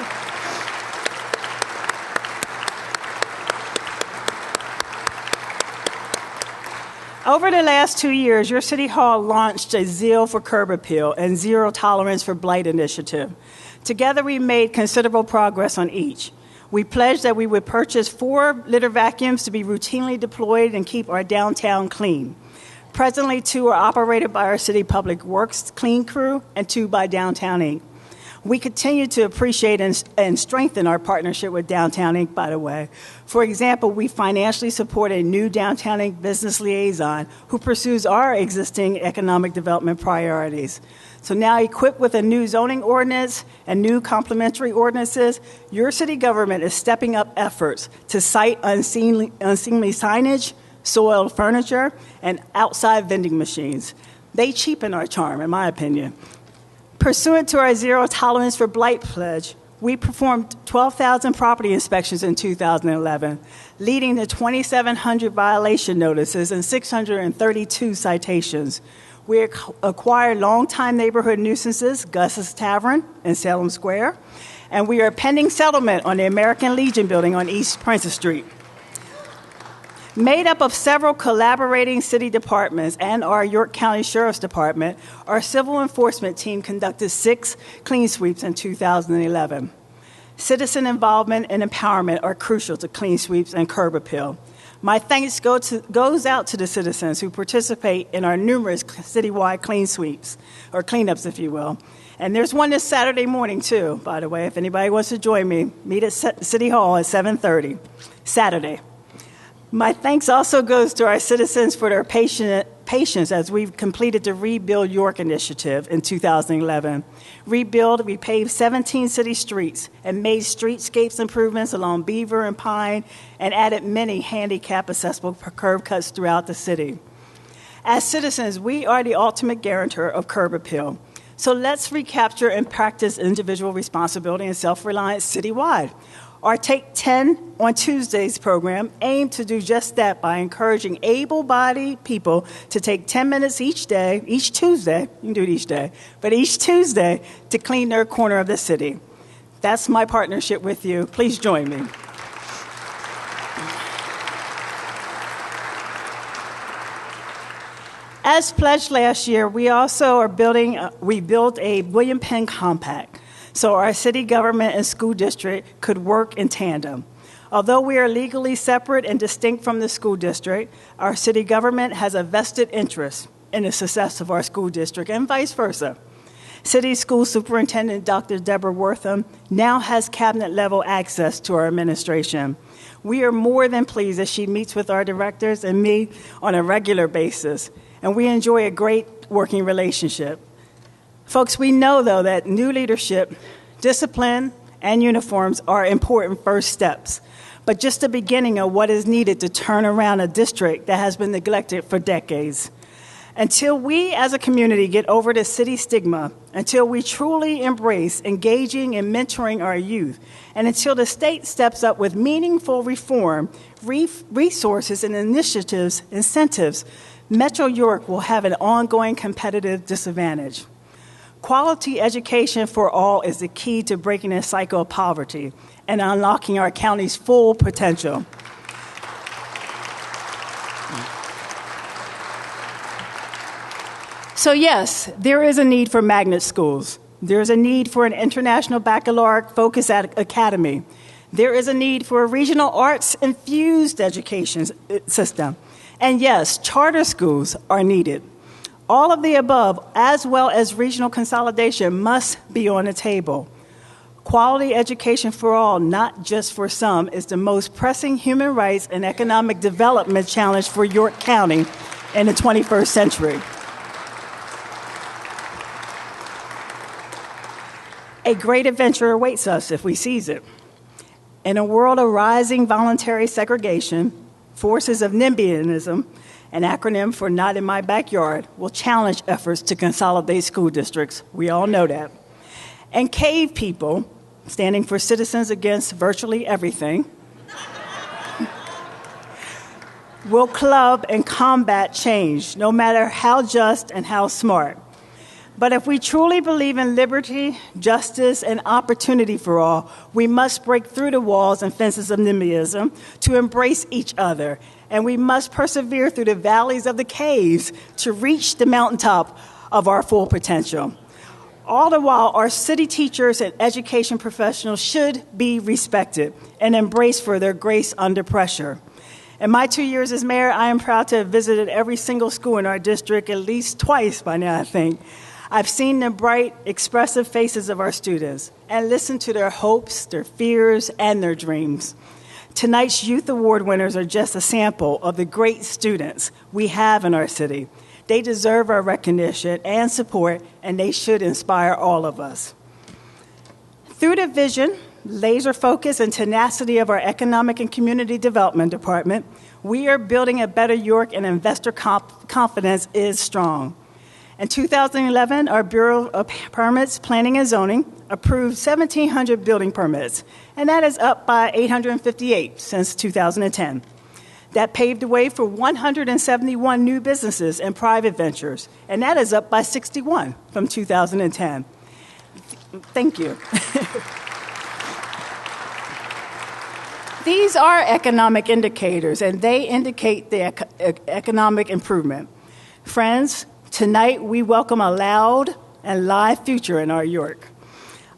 Over the last 2 years, your City Hall launched a Zeal for Curb Appeal and Zero Tolerance for Blight initiative. Together, we made considerable progress on each. We pledged that we would purchase 4 litter vacuums to be routinely deployed and keep our downtown clean. Presently, 2 are operated by our City Public Works Clean Crew and 2 by Downtown Inc. We continue to appreciate and strengthen our partnership with Downtown Inc., by the way. For example, we financially support a new Downtown Inc. business liaison who pursues our existing economic development priorities. So now, equipped with a new zoning ordinance and new complementary ordinances, your city government is stepping up efforts to cite unseemly signage, soiled furniture, and outside vending machines. They cheapen our charm, in my opinion. Pursuant to our Zero Tolerance for Blight pledge, we performed 12,000 property inspections in 2011, leading to 2,700 violation notices and 632 citations. We acquired longtime neighborhood nuisances, Gus's Tavern in Salem Square, and we are pending settlement on the American Legion building on East Princess Street. Made up of several collaborating city departments and our York County Sheriff's Department, our civil enforcement team conducted 6 clean sweeps in 2011. Citizen involvement and empowerment are crucial to clean sweeps and curb appeal. My thanks goes out to the citizens who participate in our numerous citywide clean sweeps, or cleanups, if you will. And there's one this Saturday morning, too, by the way. If anybody wants to join me, meet at City Hall at 7:30, Saturday. My thanks also goes to our citizens for their patience as we've completed the Rebuild York initiative in 2011. Rebuild, we paved 17 city streets and made streetscapes improvements along Beaver and Pine and added many handicap accessible curb cuts throughout the city. As citizens, we are the ultimate guarantor of curb appeal. So let's recapture and practice individual responsibility and self-reliance citywide. Our Take 10 on Tuesdays program aimed to do just that by encouraging able-bodied people to take 10 minutes each day, each Tuesday, you can do it each day, but each Tuesday to clean their corner of the city. That's my partnership with you. Please join me. As pledged last year, we also are we built a William Penn Compact, so our city government and school district could work in tandem. Although we are legally separate and distinct from the school district, our city government has a vested interest in the success of our school district and vice versa. City School Superintendent Dr. Deborah Wortham now has cabinet-level access to our administration. We are more than pleased as she meets with our directors and me on a regular basis, and we enjoy a great working relationship. Folks, we know, though, that new leadership, discipline, and uniforms are important first steps, but just the beginning of what is needed to turn around a district that has been neglected for decades. Until we as a community get over the city stigma, until we truly embrace engaging and mentoring our youth, and until the state steps up with meaningful reform, resources and initiatives, incentives, Metro York will have an ongoing competitive disadvantage. Quality education for all is the key to breaking the cycle of poverty and unlocking our county's full potential. So yes, there is a need for magnet schools. There is a need for an international baccalaureate focused academy. There is a need for a regional arts-infused education system. And yes, charter schools are needed. All of the above, as well as regional consolidation, must be on the table. Quality education for all, not just for some, is the most pressing human rights and economic development challenge for York County in the 21st century. A great adventure awaits us if we seize it. In a world of rising voluntary segregation, forces of NIMBYism, an acronym for Not in My Backyard, will challenge efforts to consolidate school districts. We all know that. And CAVE people, standing for Citizens Against Virtually Everything, will club and combat change, no matter how just and how smart. But if we truly believe in liberty, justice, and opportunity for all, we must break through the walls and fences of NIMBYism to embrace each other. And we must persevere through the valleys of the caves to reach the mountaintop of our full potential. All the while, our city teachers and education professionals should be respected and embraced for their grace under pressure. In my 2 years as mayor, I am proud to have visited every single school in our district at least twice by now, I think. I've seen the bright, expressive faces of our students and listened to their hopes, their fears, and their dreams. Tonight's Youth Award winners are just a sample of the great students we have in our city. They deserve our recognition and support, and they should inspire all of us. Through the vision, laser focus, and tenacity of our Economic and Community Development Department, we are building a better York, and investor confidence is strong. In 2011, our Bureau of Permits, Planning and Zoning approved 1,700 building permits, and that is up by 858 since 2010. That paved the way for 171 new businesses and private ventures, and that is up by 61 from 2010. Thank you. These are economic indicators, and they indicate the economic improvement. Friends, tonight, we welcome a loud and live future in our York.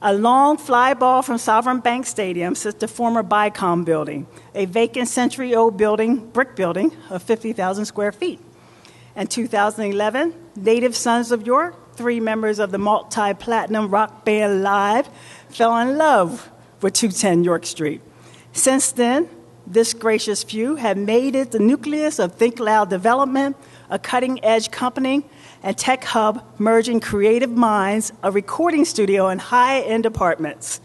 A long fly ball from Sovereign Bank Stadium sits the former Bicom building, a vacant century-old building, brick building of 50,000 square feet. In 2011, Native Sons of York, 3 members of the multi-platinum rock band Live, fell in love with 210 York Street. Since then, this gracious few have made it the nucleus of Think Loud Development, a cutting-edge company and tech hub merging creative minds, a recording studio, and high-end apartments.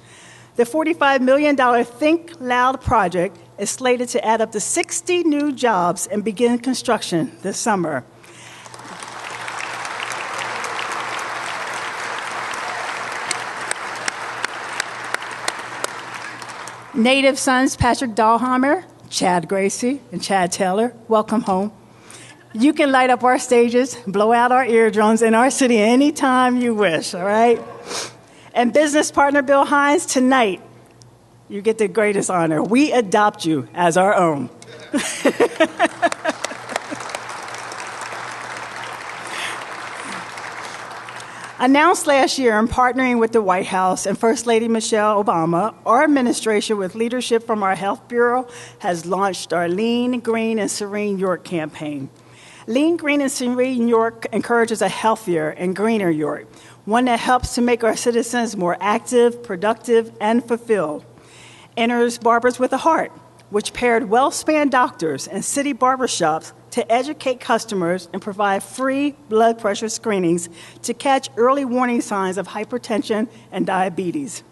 The $45 million Think Loud project is slated to add up to 60 new jobs and begin construction this summer. Native Sons Patrick Dahlheimer, Chad Gracie, and Chad Taylor, welcome home. You can light up our stages, blow out our eardrums in our city anytime you wish, all right? And business partner Bill Hines, tonight, you get the greatest honor. We adopt you as our own. Announced last year in partnering with the White House and First Lady Michelle Obama, our administration, with leadership from our Health Bureau, has launched our Lean, Green, and Serene York campaign. Lean, Green, and Serene York encourages a healthier and greener York, one that helps to make our citizens more active, productive, and fulfilled. Enters Barbers with a Heart, which paired well-spanned doctors and city barbershops to educate customers and provide free blood pressure screenings to catch early warning signs of hypertension and diabetes.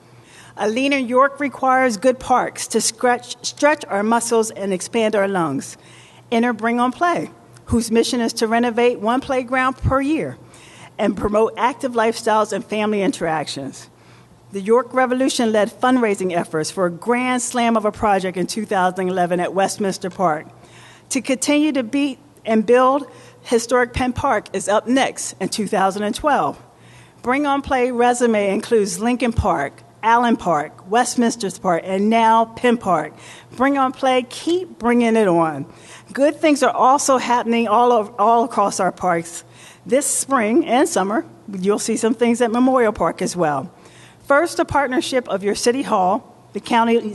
A leaner York requires good parks to stretch our muscles and expand our lungs. Enter Bring on Play, whose mission is to renovate 1 playground per year and promote active lifestyles and family interactions. The York Revolution led fundraising efforts for a grand slam of a project in 2011 at Westminster Park. To continue to beat and build, historic Penn Park is up next in 2012. Bring on Play resume includes Lincoln Park, Allen Park, Westminster Park, and now Penn Park. Bring on Play, keep bringing it on. Good things are also happening all across our parks. This spring and summer, you'll see some things at Memorial Park as well. First, a partnership of your City Hall, the County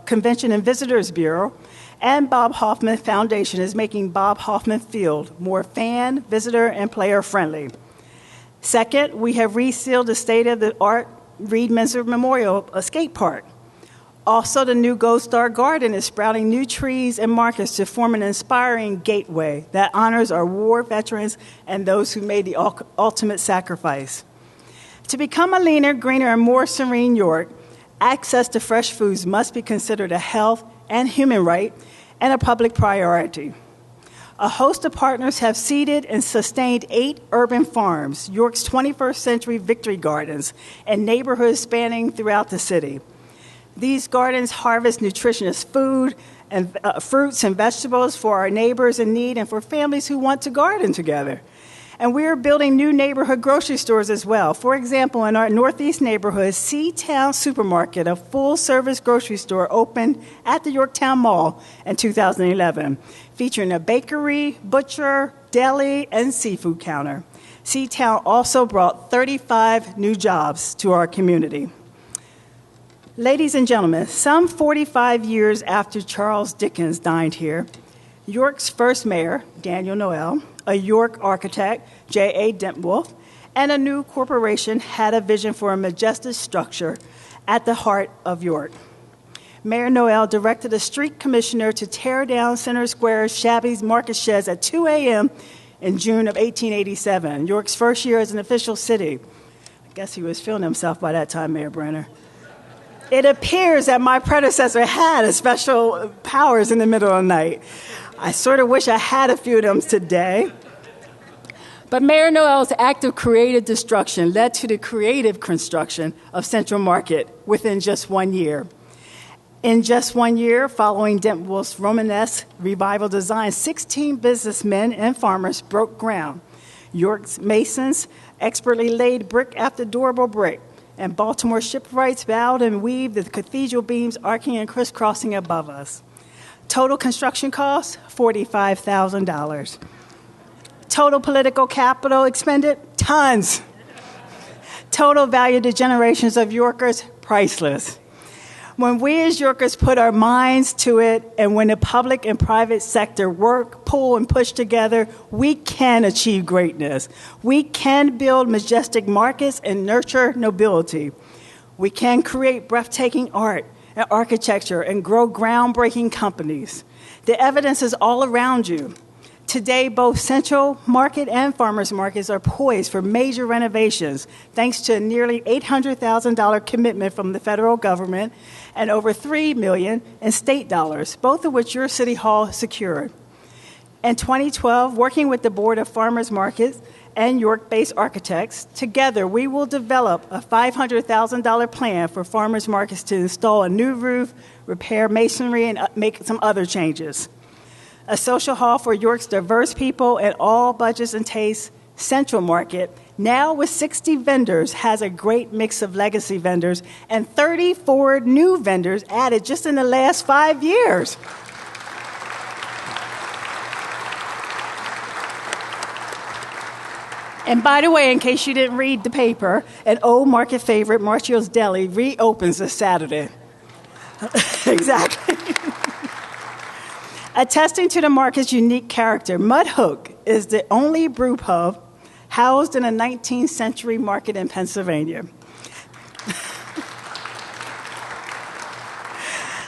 Convention and Visitors Bureau, and Bob Hoffman Foundation is making Bob Hoffman Field more fan, visitor, and player friendly. Second, we have resealed the state-of-the-art Reed Minzer Memorial Skate Park. Also, the new Gold Star Garden is sprouting new trees and markers to form an inspiring gateway that honors our war veterans and those who made the ultimate sacrifice. To become a leaner, greener, and more serene York, access to fresh foods must be considered a health and human right and a public priority. A host of partners have seeded and sustained 8 urban farms, York's 21st century victory gardens, and neighborhoods spanning throughout the city. These gardens harvest nutritious food and fruits and vegetables for our neighbors in need and for families who want to garden together. And we are building new neighborhood grocery stores as well. For example, in our Northeast neighborhood, Seatown Supermarket, a full-service grocery store, opened at the Yorktown Mall in 2011, featuring a bakery, butcher, deli, and seafood counter. Seatown also brought 35 new jobs to our community. Ladies and gentlemen, some 45 years after Charles Dickens dined here, York's first mayor, Daniel Noel, a York architect, J.A. Dentwolf, and a new corporation had a vision for a majestic structure at the heart of York. Mayor Noel directed a street commissioner to tear down Center Square's shabby market sheds at 2 a.m. in June of 1887, York's first year as an official city. I guess he was feeling himself by that time, Mayor Brenner. It appears that my predecessor had special powers in the middle of the night. I sort of wish I had a few of them today. But Mayor Noel's act of creative destruction led to the creative construction of Central Market within just 1 year. In just 1 year, following Dentwolf's Romanesque revival design, 16 businessmen and farmers broke ground. York's masons expertly laid brick after durable brick, and Baltimore shipwrights bowed and weaved the cathedral beams arcing and crisscrossing above us. Total construction cost, $45,000. Total political capital expended, tons. Total value to generations of Yorkers, priceless. When we as Yorkers put our minds to it, and when the public and private sector work, pull, and push together, we can achieve greatness. We can build majestic markets and nurture nobility. We can create breathtaking art and architecture and grow groundbreaking companies. The evidence is all around you. Today, both Central Market and Farmers Markets are poised for major renovations, thanks to a nearly $800,000 commitment from the federal government and over $3 million in state dollars, both of which your City Hall secured. In 2012, working with the Board of Farmers Markets and York-based architects, together we will develop a $500,000 plan for farmers markets to install a new roof, repair masonry, and make some other changes. A social hall for York's diverse people and all budgets and tastes, Central Market, now with 60 vendors, has a great mix of legacy vendors and 34 new vendors added just in the last 5 years. And by the way, in case you didn't read the paper, an old market favorite, Marcio's Deli, reopens this Saturday. Exactly. Attesting to the market's unique character, Mud Hook is the only brew pub housed in a 19th century market in Pennsylvania.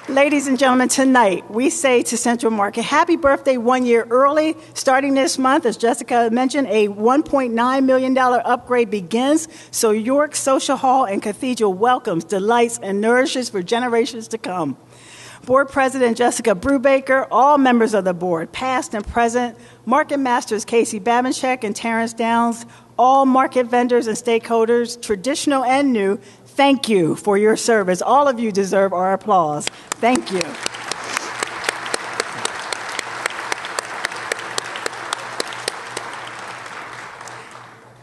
Ladies and gentlemen, tonight we say to Central Market, happy birthday 1 year early. Starting this month, as Jessica mentioned, a $1.9 million upgrade begins, so York Social Hall and Cathedral welcomes, delights, and nourishes for generations to come. Board President Jessica Brubaker, all members of the board, past and present, market masters Casey Babinchek and Terrence Downs, all market vendors and stakeholders, traditional and new, thank you for your service. All of you deserve our applause. Thank you.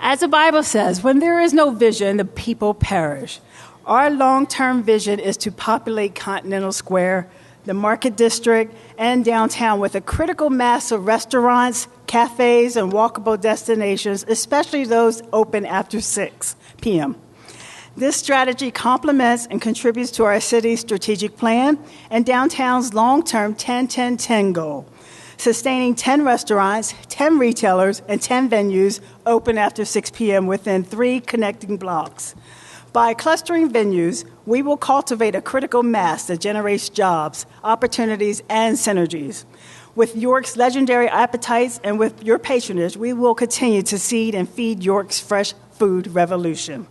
As the Bible says, when there is no vision, the people perish. Our long-term vision is to populate Continental Square, the Market District, and downtown with a critical mass of restaurants, cafes, and walkable destinations, especially those open after 6 p.m. This strategy complements and contributes to our city's strategic plan and downtown's long-term 10-10-10 goal, sustaining 10 restaurants, 10 retailers, and 10 venues open after 6 p.m. within 3 connecting blocks. By clustering venues, we will cultivate a critical mass that generates jobs, opportunities, and synergies. With York's legendary appetites and with your patronage, we will continue to seed and feed York's fresh food revolution.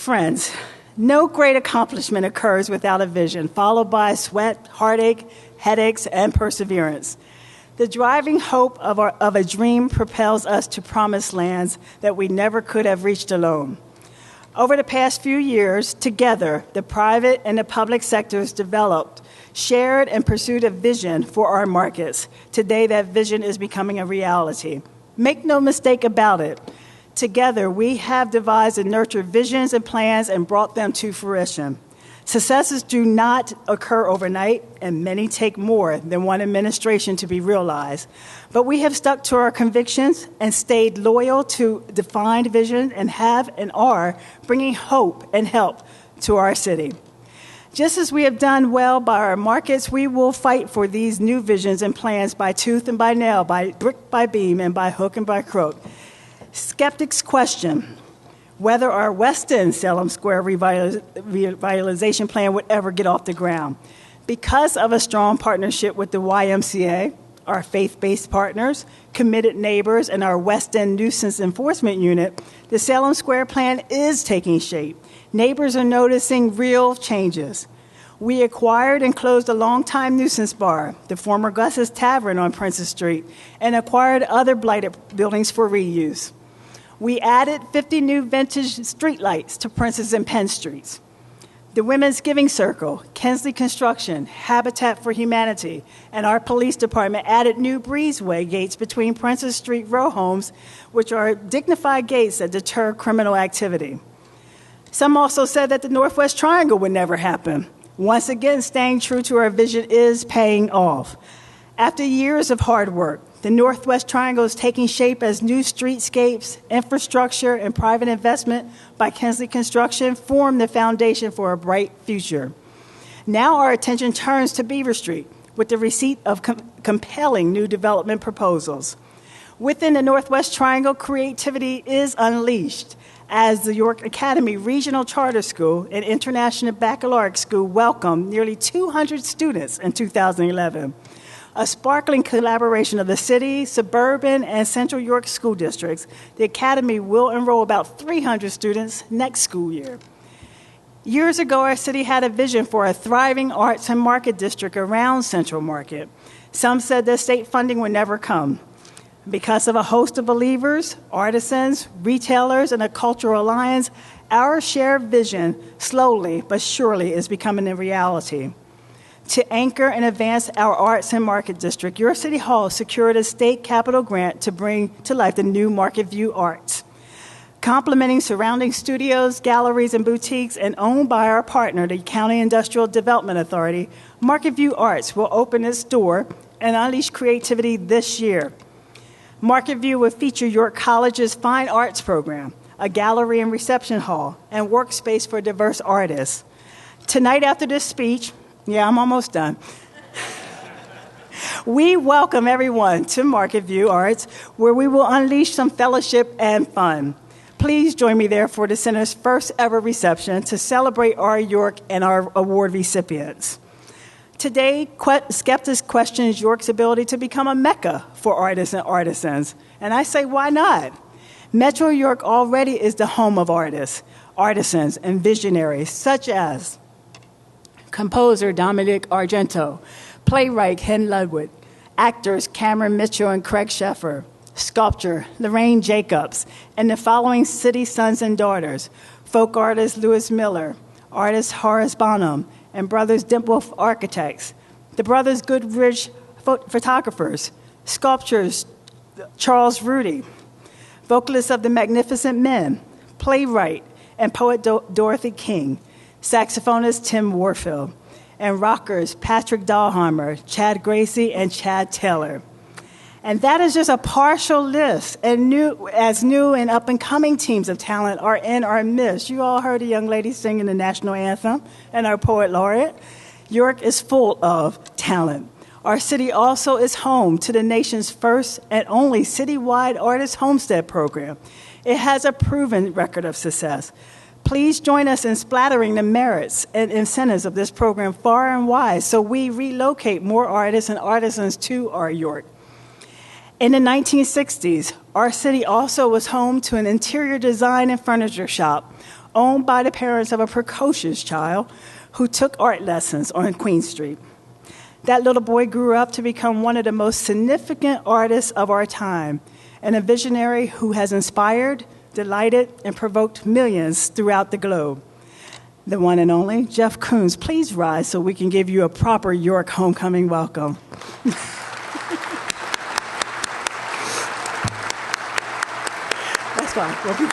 Friends, no great accomplishment occurs without a vision, followed by sweat, heartache, headaches, and perseverance. The driving hope of a dream propels us to promised lands that we never could have reached alone. Over the past few years, together, the private and the public sectors developed, shared, and pursued a vision for our markets. Today, that vision is becoming a reality. Make no mistake about it. Together, we have devised and nurtured visions and plans and brought them to fruition. Successes do not occur overnight, and many take more than one administration to be realized. But we have stuck to our convictions and stayed loyal to defined vision and have and are bringing hope and help to our city. Just as we have done well by our markets, we will fight for these new visions and plans by tooth and by nail, by brick by beam, and by hook and by crook. Skeptics question whether our West End Salem Square revitalization plan would ever get off the ground. Because of a strong partnership with the YMCA, our faith-based partners, committed neighbors, and our West End Nuisance Enforcement Unit, the Salem Square plan is taking shape. Neighbors are noticing real changes. We acquired and closed a longtime nuisance bar, the former Gus's Tavern on Princess Street, and acquired other blighted buildings for reuse. We added 50 new vintage streetlights to Princess and Penn Streets. The Women's Giving Circle, Kensley Construction, Habitat for Humanity, and our police department added new breezeway gates between Princess Street row homes, which are dignified gates that deter criminal activity. Some also said that the Northwest Triangle would never happen. Once again, staying true to our vision is paying off. After years of hard work, the Northwest Triangle is taking shape as new streetscapes, infrastructure, and private investment by Kensley Construction form the foundation for a bright future. Now our attention turns to Beaver Street with the receipt of compelling new development proposals. Within the Northwest Triangle, creativity is unleashed as the York Academy Regional Charter School and International Baccalaureate School welcomed nearly 200 students in 2011. A sparkling collaboration of the city, suburban, and central York school districts, the Academy will enroll about 300 students next school year. Years ago, our city had a vision for a thriving arts and market district around Central Market. Some said that state funding would never come. Because of a host of believers, artisans, retailers, and a cultural alliance, our shared vision, slowly but surely, is becoming a reality. To anchor and advance our arts and market district, your City Hall secured a state capital grant to bring to life the new Market View Arts. Complementing surrounding studios, galleries, and boutiques, and owned by our partner, the County Industrial Development Authority, Market View Arts will open its door and unleash creativity this year. Market View will feature York College's Fine Arts program, a gallery and reception hall, and workspace for diverse artists. Tonight after this speech, I'm almost done. We welcome everyone to Market View Arts, where we will unleash some fellowship and fun. Please join me there for the Center's first ever reception to celebrate our York and our award recipients. Today, skeptics question York's ability to become a mecca for artists and artisans. And I say, why not? Metro York already is the home of artists, artisans, and visionaries, such as composer Dominic Argento, playwright Ken Ludwig, actors Cameron Mitchell and Craig Sheffer, sculptor Lorraine Jacobs, and the following city sons and daughters, folk artist Lewis Miller, artist Horace Bonham, and brothers Dimplewood Architects, the brothers Goodrich Photographers, sculptors Charles Rudy, vocalist of the Magnificent Men, playwright and poet Dorothy King, saxophonist Tim Warfield, and rockers Patrick Dahlheimer, Chad Gracie, and Chad Taylor. And that is just a partial list, and new and up-and-coming teams of talent are in our midst. You all heard a young lady singing the national anthem, and our poet laureate. York is full of talent. Our city also is home to the nation's first and only citywide artist homestead program. It has a proven record of success. Please join us in splattering the merits and incentives of this program far and wide so we relocate more artists and artisans to our York. In the 1960s, our city also was home to an interior design and furniture shop owned by the parents of a precocious child who took art lessons on Queen Street. That little boy grew up to become one of the most significant artists of our time and a visionary who has inspired, delighted, and provoked millions throughout the globe. The one and only Jeff Koons. Please rise so we can give you a proper York homecoming welcome. That's fine.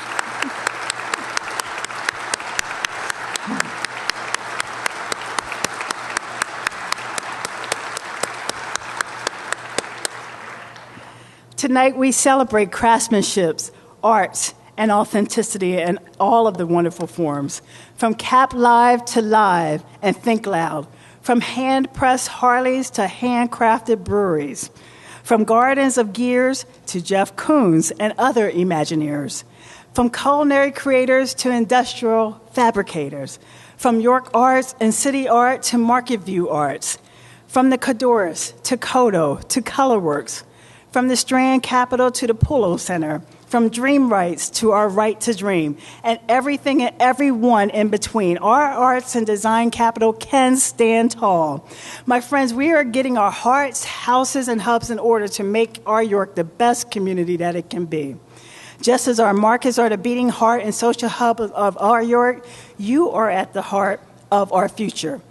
Tonight we celebrate craftsmanship, arts, and authenticity in all of the wonderful forms, from Cap Live to Live and Think Loud, from hand-pressed Harleys to handcrafted breweries, from gardens of gears to Jeff Koons and other Imagineers, from culinary creators to industrial fabricators, from York Arts and City Art to Market View Arts, from the Codoris to Kodo to Colorworks, from the Strand Capitol to the Pullo Center, from Dream Rights to our Right to Dream, and everything and everyone in between. Our arts and design capital can stand tall. My friends, we are getting our hearts, houses, and hubs in order to make our York the best community that it can be. Just as our markets are the beating heart and social hub of our York, you are at the heart of our future.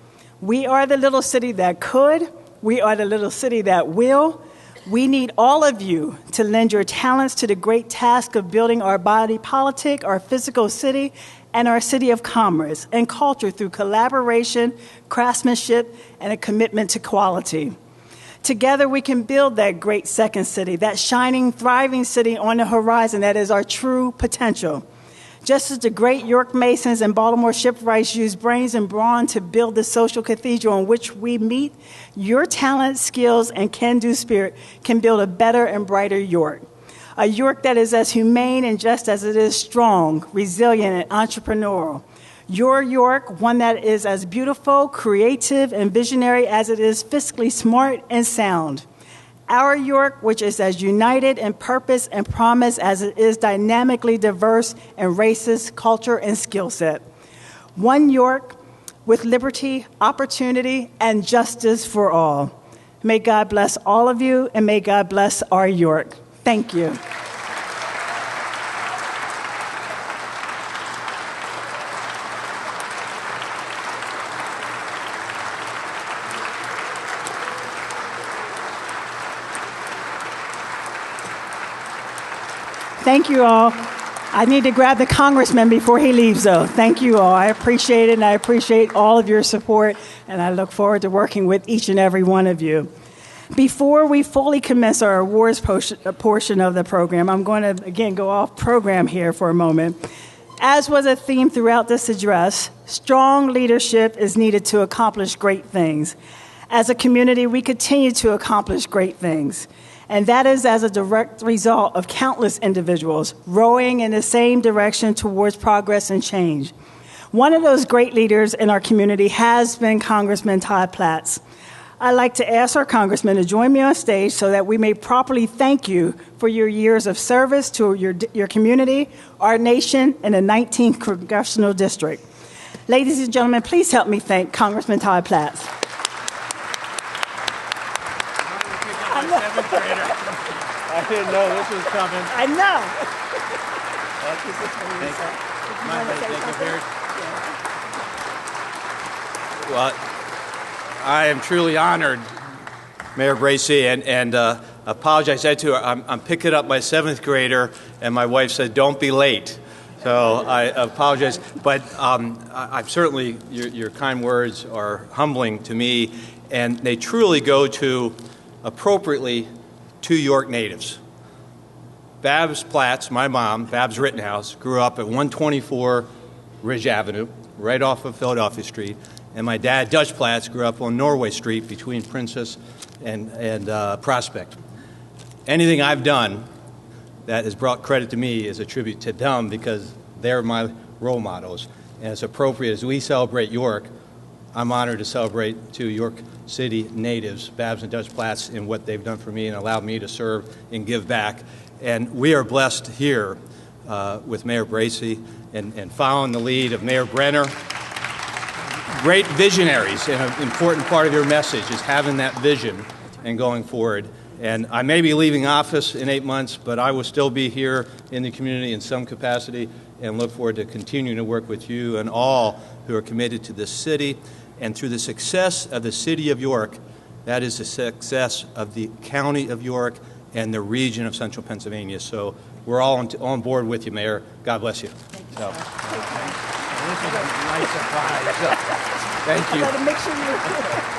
We are the little city that could. We are the little city that will. We need all of you to lend your talents to the great task of building our body politic, our physical city, and our city of commerce and culture through collaboration, craftsmanship, and a commitment to quality. Together, we can build that great second city, that shining, thriving city on the horizon that is our true potential. Just as the great York Masons and Baltimore shipwrights used brains and brawn to build the social cathedral in which we meet, your talent, skills, and can-do spirit can build a better and brighter York. A York that is as humane and just as it is strong, resilient, and entrepreneurial. Your York, one that is as beautiful, creative, and visionary as it is fiscally smart and sound. Our York, which is as united in purpose and promise as it is dynamically diverse in races, culture, and skill set. One York with liberty, opportunity, and justice for all. May God bless all of you, and may God bless our York. Thank you. Thank you all. I need to grab the congressman before he leaves, though. Thank you all. I appreciate it, and I appreciate all of your support, and I look forward to working with each and every one of you. Before we fully commence our awards portion of the program, I'm going to, again, go off program here for a moment. As was a theme throughout this address, strong leadership is needed to accomplish great things. As a community, we continue to accomplish great things. And that is as a direct result of countless individuals rowing in the same direction towards progress and change. One of those great leaders in our community has been Congressman Todd Platts. I'd like to ask our congressman to join me on stage so that we may properly thank you for your years of service to your community, our nation, and the 19th Congressional District. Ladies and gentlemen, please help me thank Congressman Todd Platts. I didn't know this was coming. I know. Well, I am truly honored, Mayor Bracy, and apologize. I said to her, I'm picking up my 7th grader, and my wife said, don't be late. So I apologize. But I'm certainly, your kind words are humbling to me, and they truly go to, appropriately, to York natives. Babs Platts, my mom, Babs Rittenhouse, grew up at 124 Ridge Avenue, right off of Philadelphia Street. And my dad, Dutch Platts, grew up on Norway Street between Princess and Prospect. Anything I've done that has brought credit to me is a tribute to them because they're my role models. And it's appropriate as we celebrate York, I'm honored to celebrate two York City natives, Babs and Dutch Platts, in what they've done for me and allowed me to serve and give back. And we are blessed here with Mayor Bracy and following the lead of Mayor Brenner. Great visionaries, and an important part of your message is having that vision and going forward. And I may be leaving office in 8 months, but I will still be here in the community in some capacity and look forward to continuing to work with you and all who are committed to this city. And through the success of the city of York, that is the success of the county of York and the region of central Pennsylvania. So we're all on board with you, Mayor. God bless you. This is a nice surprise. Thank you. I gotta make sure you're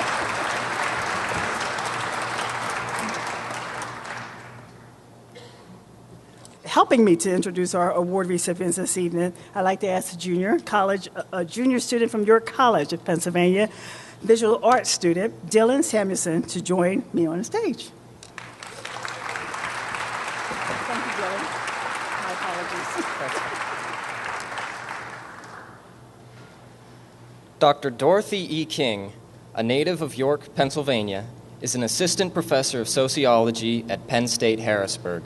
Helping me to introduce our award recipients this evening, I'd like to ask a junior student from York College of Pennsylvania, visual arts student, Dylan Samuelson, to join me on the stage. Thank you, Dylan. My apologies. Dr. Dorothy E. King, a native of York, Pennsylvania, is an assistant professor of sociology at Penn State Harrisburg.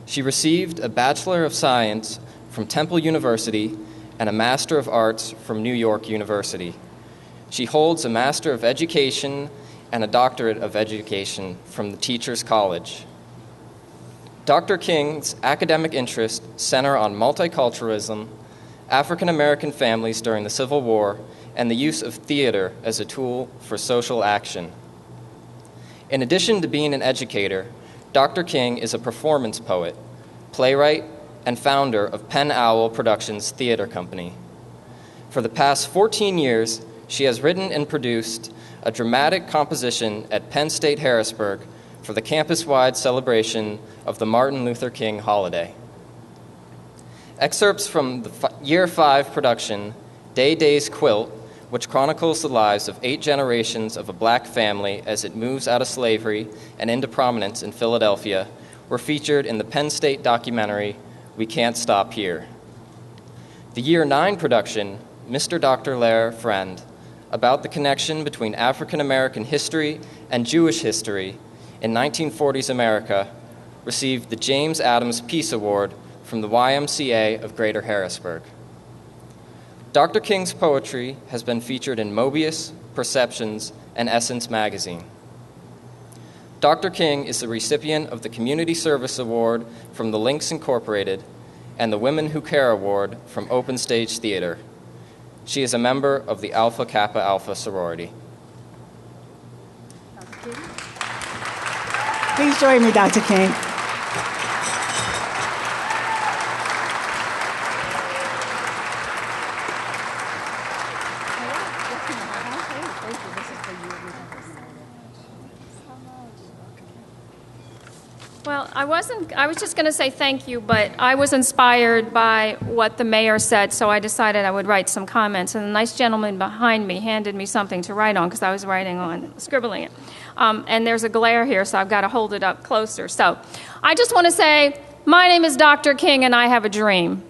She received a Bachelor of Science from Temple University and a Master of Arts from New York University. She holds a Master of Education and a Doctorate of Education from the Teachers College. Dr. King's academic interests center on multiculturalism, African American families during the Civil War, and the use of theater as a tool for social action. In addition to being an educator, Dr. King is a performance poet, playwright, and founder of Penn Owl Productions Theater Company. For the past 14 years, she has written and produced a dramatic composition at Penn State Harrisburg for the campus-wide celebration of the Martin Luther King holiday. Excerpts from the Year 5 production, Day Day's Quilt, which chronicles the lives of 8 generations of a black family as it moves out of slavery and into prominence in Philadelphia, were featured in the Penn State documentary, We Can't Stop Here. The Year 9 production, Mr. Dr. Lair Friend, about the connection between African American history and Jewish history in 1940s America, received the James Adams Peace Award from the YMCA of Greater Harrisburg. Dr. King's poetry has been featured in Mobius, Perceptions, and Essence magazine. Dr. King is the recipient of the Community Service Award from the Lynx Incorporated and the Women Who Care Award from Open Stage Theater. She is a member of the Alpha Kappa Alpha sorority. Please join me, Dr. King. Well, I was just going to say thank you, but I was inspired by what the mayor said, so I decided I would write some comments. And the nice gentleman behind me handed me something to write on because I was scribbling it. And there's a glare here, so I've got to hold it up closer. So I just want to say, my name is Dr. King, and I have a dream.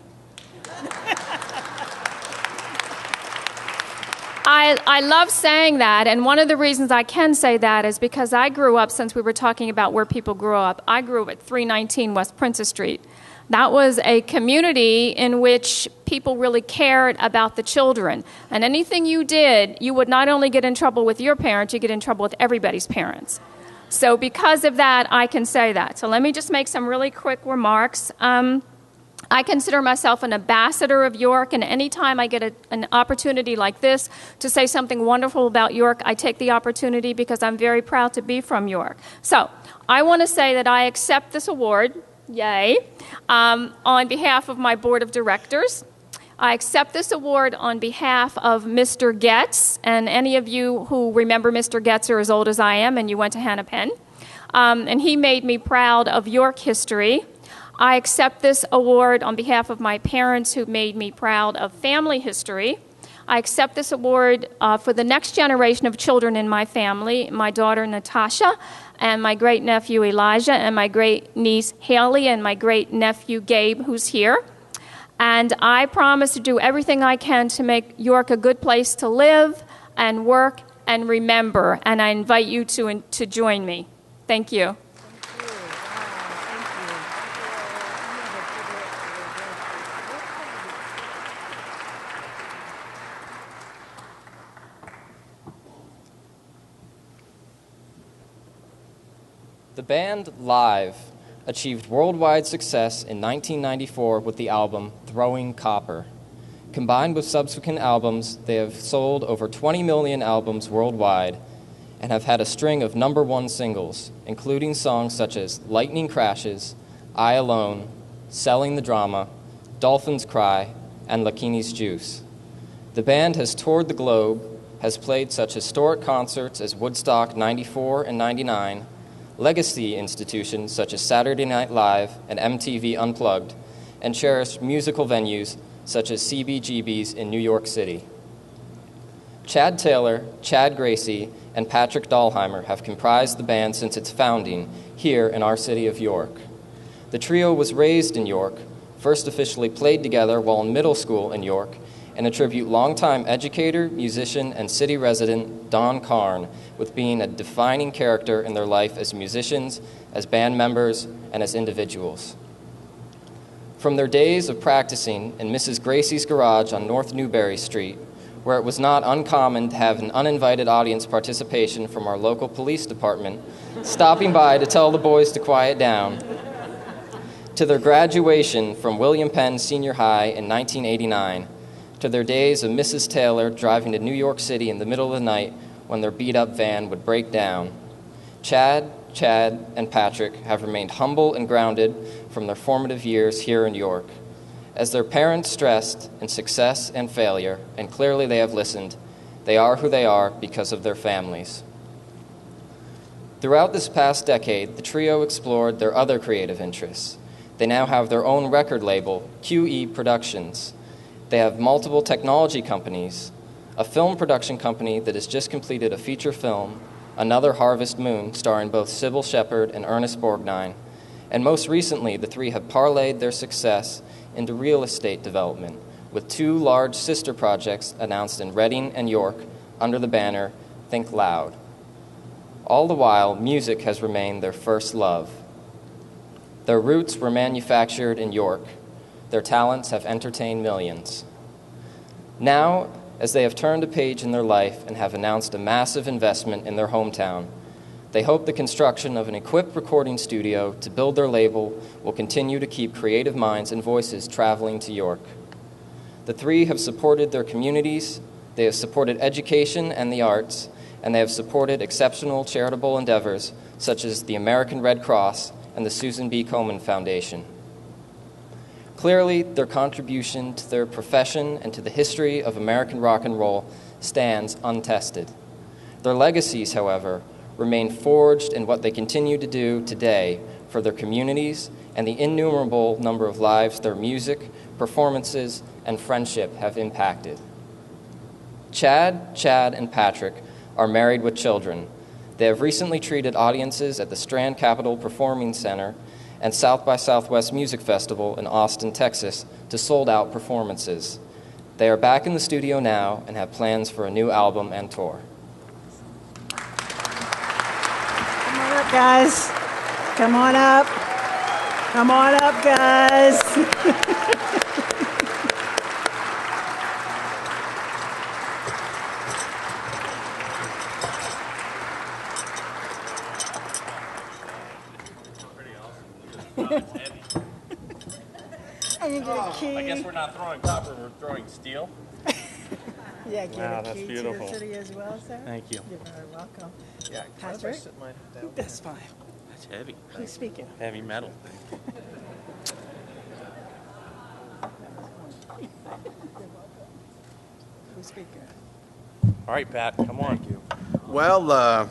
I love saying that, and one of the reasons I can say that is because I grew up, since we were talking about where people grew up, I grew up at 319 West Princess Street. That was a community in which people really cared about the children. And anything you did, you would not only get in trouble with your parents, you get in trouble with everybody's parents. So because of that, I can say that. So let me just make some really quick remarks. I consider myself an ambassador of York, and anytime I get an opportunity like this to say something wonderful about York, I take the opportunity because I'm very proud to be from York. So I want to say that I accept this award, yay, on behalf of my board of directors. I accept this award on behalf of Mr. Getz, and any of you who remember Mr. Getz are as old as I am, and you went to Hennepin. And he made me proud of York history. I accept this award on behalf of my parents who made me proud of family history. I accept this award for the next generation of children in my family, my daughter Natasha, and my great-nephew Elijah, and my great-niece Haley, and my great-nephew Gabe, who's here. And I promise to do everything I can to make York a good place to live and work and remember. And I invite you to join me. Thank you. The band Live achieved worldwide success in 1994 with the album Throwing Copper. Combined with subsequent albums, they have sold over 20 million albums worldwide and have had a string of #1 singles, including songs such as Lightning Crashes, I Alone, Selling the Drama, Dolphins Cry, and Lakini's Juice. The band has toured the globe, has played such historic concerts as Woodstock 94 and 99, legacy institutions such as Saturday Night Live and MTV Unplugged, and cherished musical venues such as CBGB's in New York City. Chad Taylor, Chad Gracie, and Patrick Dahlheimer have comprised the band since its founding here in our city of York. The trio was raised in York, first officially played together while in middle school in York, and attribute longtime educator, musician, and city resident Don Carn with being a defining character in their life as musicians, as band members, and as individuals. From their days of practicing in Mrs. Gracie's garage on North Newberry Street, where it was not uncommon to have an uninvited audience participation from our local police department stopping by to tell the boys to quiet down, to their graduation from William Penn Senior High in 1989, to their days of Mrs. Taylor driving to New York City in the middle of the night when their beat-up van would break down. Chad, and Patrick have remained humble and grounded from their formative years here in York. As their parents stressed in success and failure, and clearly they have listened, they are who they are because of their families. Throughout this past decade, the trio explored their other creative interests. They now have their own record label, QE Productions. They have multiple technology companies, a film production company that has just completed a feature film, Another Harvest Moon, starring both Sybil Shepherd and Ernest Borgnine. And most recently, the three have parlayed their success into real estate development, with 2 large sister projects announced in Reading and York under the banner Think Loud. All the while, music has remained their first love. Their roots were manufactured in York. Their talents have entertained millions. Now, as they have turned a page in their life and have announced a massive investment in their hometown, they hope the construction of an equipped recording studio to build their label will continue to keep creative minds and voices traveling to York. The three have supported their communities, they have supported education and the arts, and they have supported exceptional charitable endeavors such as the American Red Cross and the Susan B. Komen Foundation. Clearly, their contribution to their profession and to the history of American rock and roll stands untested. Their legacies, however, remain forged in what they continue to do today for their communities and the innumerable number of lives their music, performances, and friendship have impacted. Chad, and Patrick are married with children. They have recently treated audiences at the Strand Capitol Performing Center and South by Southwest Music Festival in Austin, Texas, to sold-out performances. They are back in the studio now and have plans for a new album and tour. Come on up, guys. Come on up. Come on up, guys. And you get a key. I guess we're not throwing copper, we're throwing steel. Yeah, get Wow, a that's key beautiful. to the city as well, sir. Thank you. You're very welcome. Yeah, Patrick? That's fine. That's heavy. Who's speaking? Heavy metal. Who's speaking? All right, Pat, come on. Thank you. Well, I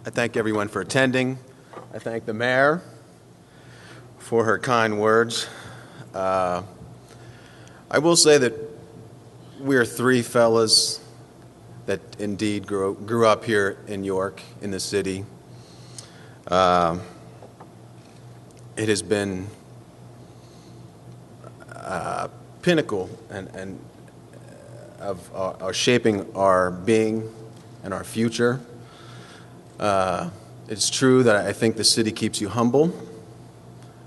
thank everyone for attending. I thank the mayor for her kind words. I will say that we are three fellas that indeed grew up here in York, in the city. It has been a pinnacle and of our shaping our being and our future. It's true that I think the city keeps you humble.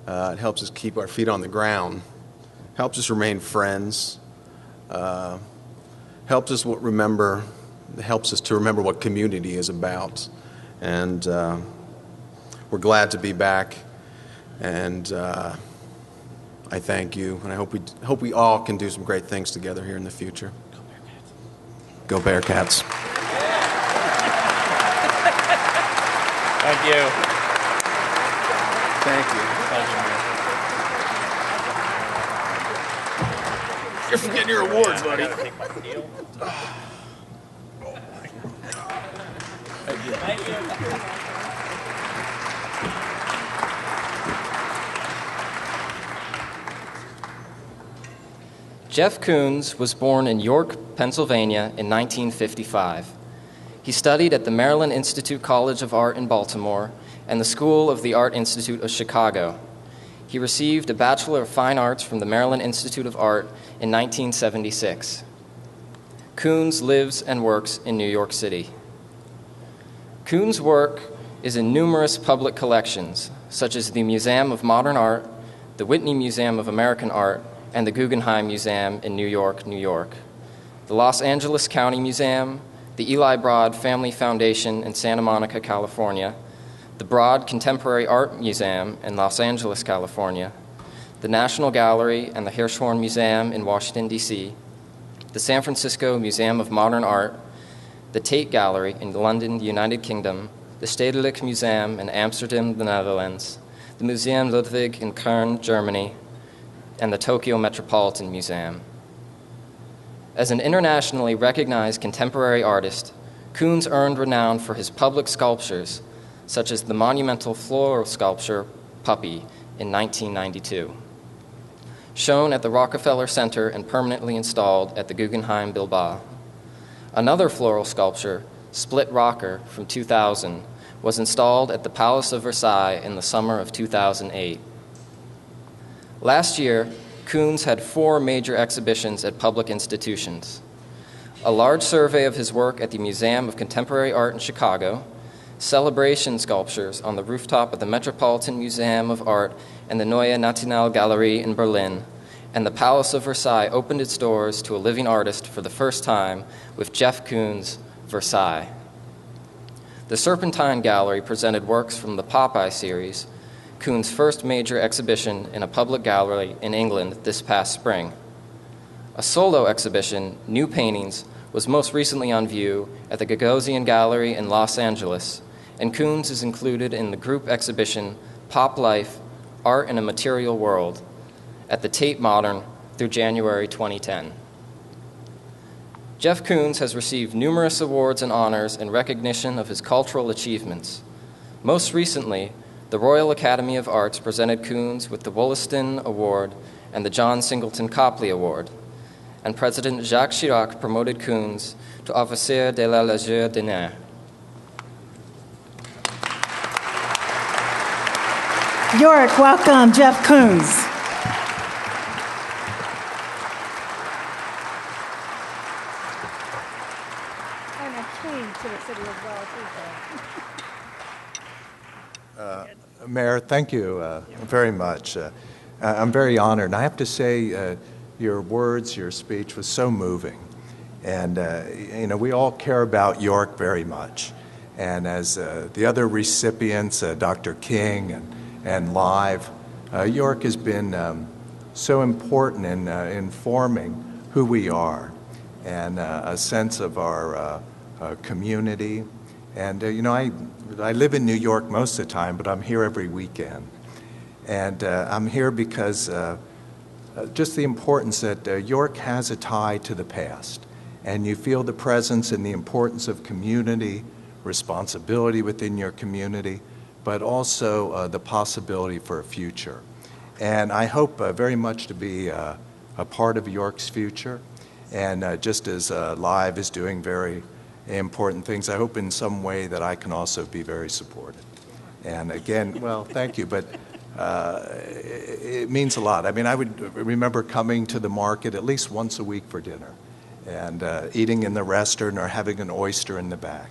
It helps us keep our feet on the ground, helps us remain friends, helps us to remember what community is about. And we're glad to be back, and I thank you, and I hope we all can do some great things together here in the future. Go Bearcats. Thank you. Thank you. You're forgetting your awards, buddy. Jeff Koons was born in York, Pennsylvania in 1955. He studied at the Maryland Institute College of Art in Baltimore and the School of the Art Institute of Chicago. He received a Bachelor of Fine Arts from the Maryland Institute of Art in 1976. Koons lives and works in New York City. Koons' work is in numerous public collections, such as the Museum of Modern Art, the Whitney Museum of American Art, and the Guggenheim Museum in New York, New York, the Los Angeles County Museum, the Eli Broad Family Foundation in Santa Monica, California, the Broad Contemporary Art Museum in Los Angeles, California, the National Gallery and the Hirshhorn Museum in Washington, D.C., the San Francisco Museum of Modern Art, the Tate Gallery in London, United Kingdom, the Stedelijk Museum in Amsterdam, the Netherlands, the Museum Ludwig in Köln, Germany, and the Tokyo Metropolitan Museum. As an internationally recognized contemporary artist, Koons earned renown for his public sculptures, such as the monumental floral sculpture Puppy in 1992. Shown at the Rockefeller Center and permanently installed at the Guggenheim Bilbao. Another floral sculpture, Split Rocker, from 2000, was installed at the Palace of Versailles in the summer of 2008. Last year, Koons had 4 major exhibitions at public institutions. A large survey of his work at the Museum of Contemporary Art in Chicago, celebration sculptures on the rooftop of the Metropolitan Museum of Art and the Neue Nationalgalerie in Berlin, and the Palace of Versailles opened its doors to a living artist for the first time with Jeff Koons' Versailles. The Serpentine Gallery presented works from the Popeye series, Koons' first major exhibition in a public gallery in England this past spring. A solo exhibition, New Paintings, was most recently on view at the Gagosian Gallery in Los Angeles, and Koons is included in the group exhibition Pop Life, Art in a Material World at the Tate Modern through January 2010. Jeff Koons has received numerous awards and honors in recognition of his cultural achievements. Most recently, the Royal Academy of Arts presented Koons with the Wollaston Award and the John Singleton Copley Award, and President Jacques Chirac promoted Koons to Officier de la Légion d'honneur. York, welcome Jeff Koons. And a king to the city of Wells. Mayor, thank you very much. I'm very honored. And I have to say, your words, your speech was so moving. And, we all care about York very much. And as the other recipients, Dr. King and Live, York has been so important in informing who we are and a sense of our community. And, I live in New York most of the time, but I'm here every weekend. And I'm here because just the importance that York has a tie to the past. And you feel the presence and the importance of community, responsibility within your community, but also the possibility for a future. And I hope very much to be a part of York's future. And just as Live is doing very important things, I hope in some way that I can also be very supportive. And again, well, thank you, but it means a lot. I mean, I would remember coming to the market at least once a week for dinner and eating in the restaurant or having an oyster in the back.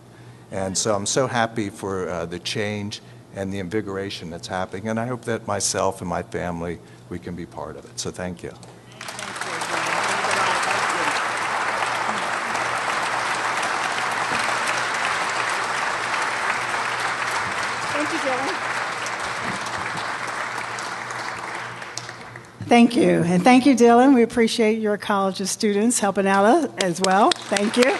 And so I'm so happy for the change and the invigoration that's happening, and I hope that myself and my family, we can be part of it. So thank you. Thank you, Dylan. Thank you. And thank you, Dylan. We appreciate your College of Students helping out as well. Thank you.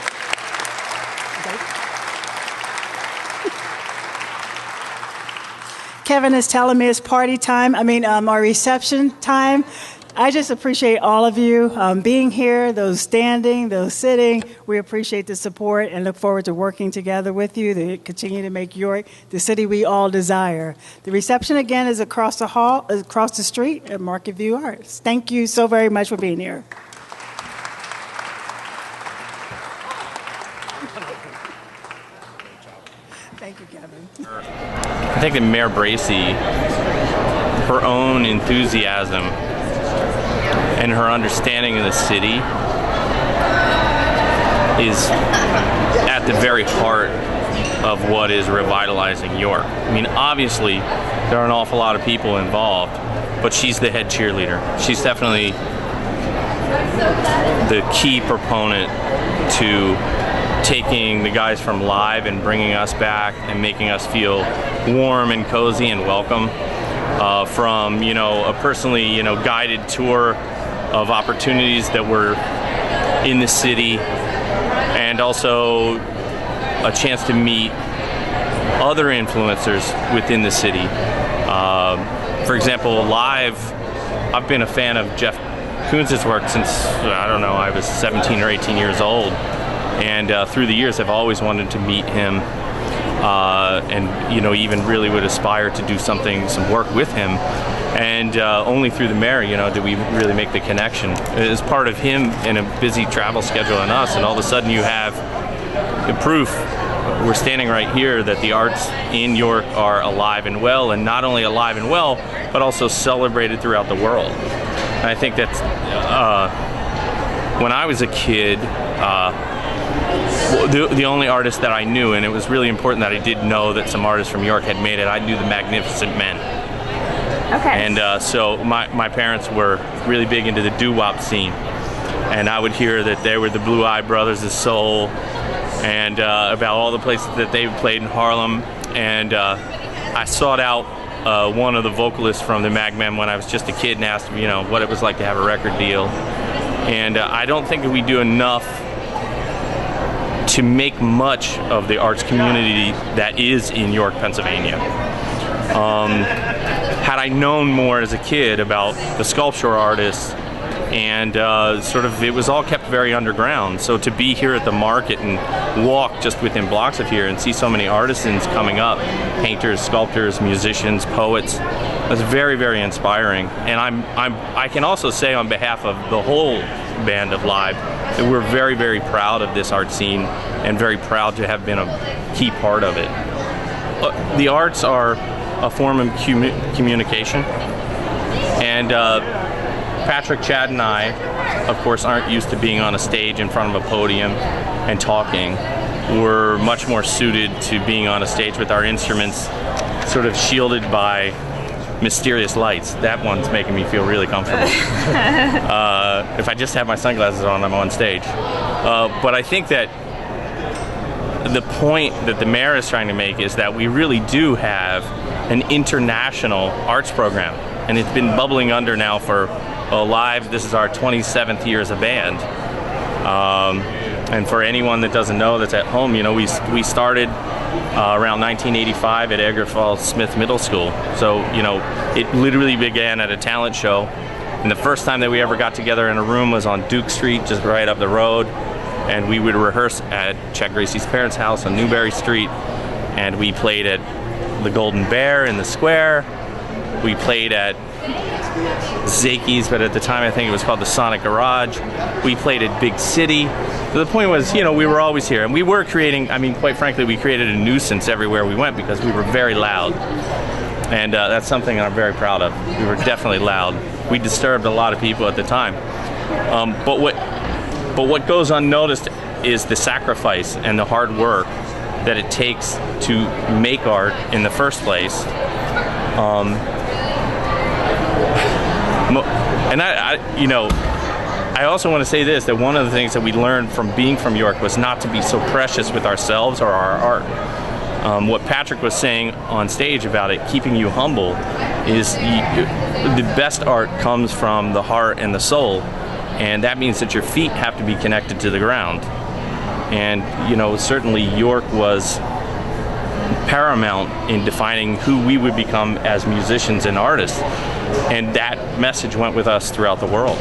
Kevin is telling me it's party time. Our reception time. I just appreciate all of you being here, those standing, those sitting. We appreciate the support and look forward to working together with you to continue to make York the city we all desire. The reception, again, is across the hall, across the street at Market View Arts. Thank you so very much for being here. Thank you, Kevin. I think that Mayor Bracey, her own enthusiasm and her understanding of the city is at the very heart of what is revitalizing York. Obviously, there are an awful lot of people involved, but she's the head cheerleader. She's definitely the key proponent to taking the guys from Live and bringing us back and making us feel warm and cozy and welcome. From a personally guided tour of opportunities that were in the city, and also a chance to meet other influencers within the city. For example, Live, I've been a fan of Jeff Koons' work since, I was 17 or 18 years old. And through the years, I've always wanted to meet him, and even really would aspire to do some work with him. And only through the mayor, did we really make the connection. As part of him in a busy travel schedule and us, and all of a sudden you have the proof. We're standing right here that the arts in York are alive and well, and not only alive and well, but also celebrated throughout the world. And I think that's when I was a kid. The only artist that I knew, and it was really important that I did know that some artists from York had made it, I knew the Magnificent Men. Okay. And so my parents were really big into the doo-wop scene. And I would hear that they were the Blue Eye Brothers of Soul, and about all the places that they played in Harlem. And I sought out one of the vocalists from the Magmen when I was just a kid and asked him, what it was like to have a record deal. And I don't think that we do enough to make much of the arts community that is in York, Pennsylvania. Had I known more as a kid about the sculpture artists, and it was all kept very underground. So to be here at the market and walk just within blocks of here and see so many artisans coming up, painters, sculptors, musicians, poets, that's very, very inspiring. And I can also say on behalf of the whole band of Live that we're very, very proud of this art scene and very proud to have been a key part of it. The arts are a form of communication, and Patrick, Chad, and I, of course, aren't used to being on a stage in front of a podium and talking. We're much more suited to being on a stage with our instruments sort of shielded by mysterious lights. That one's making me feel really comfortable. If I just have my sunglasses on, I'm on stage. But I think that the point that the mayor is trying to make is that we really do have an international arts program, and it's been bubbling under now for Live. This is our 27th year as a band. And for anyone that doesn't know, that's at home, we started around 1985 at Edgar Falls Smith Middle School. So, it literally began at a talent show. And the first time that we ever got together in a room was on Duke Street, just right up the road. And we would rehearse at Chet Gracie's parents' house on Newberry Street. And we played at the Golden Bear in the Square. We played at Zakey's, but at the time I think it was called the Sonic Garage. We played at Big City. So the point was, we were always here. And we were creating, quite frankly, we created a nuisance everywhere we went because we were very loud. And that's something I'm very proud of. We were definitely loud. We disturbed a lot of people at the time. But what goes unnoticed is the sacrifice and the hard work that it takes to make art in the first place. And I also want to say this, that one of the things that we learned from being from York was not to be so precious with ourselves or our art. What Patrick was saying on stage about it keeping you humble is the best art comes from the heart and the soul, and that means that your feet have to be connected to the ground. And certainly York was paramount in defining who we would become as musicians and artists, and that message went with us throughout the world.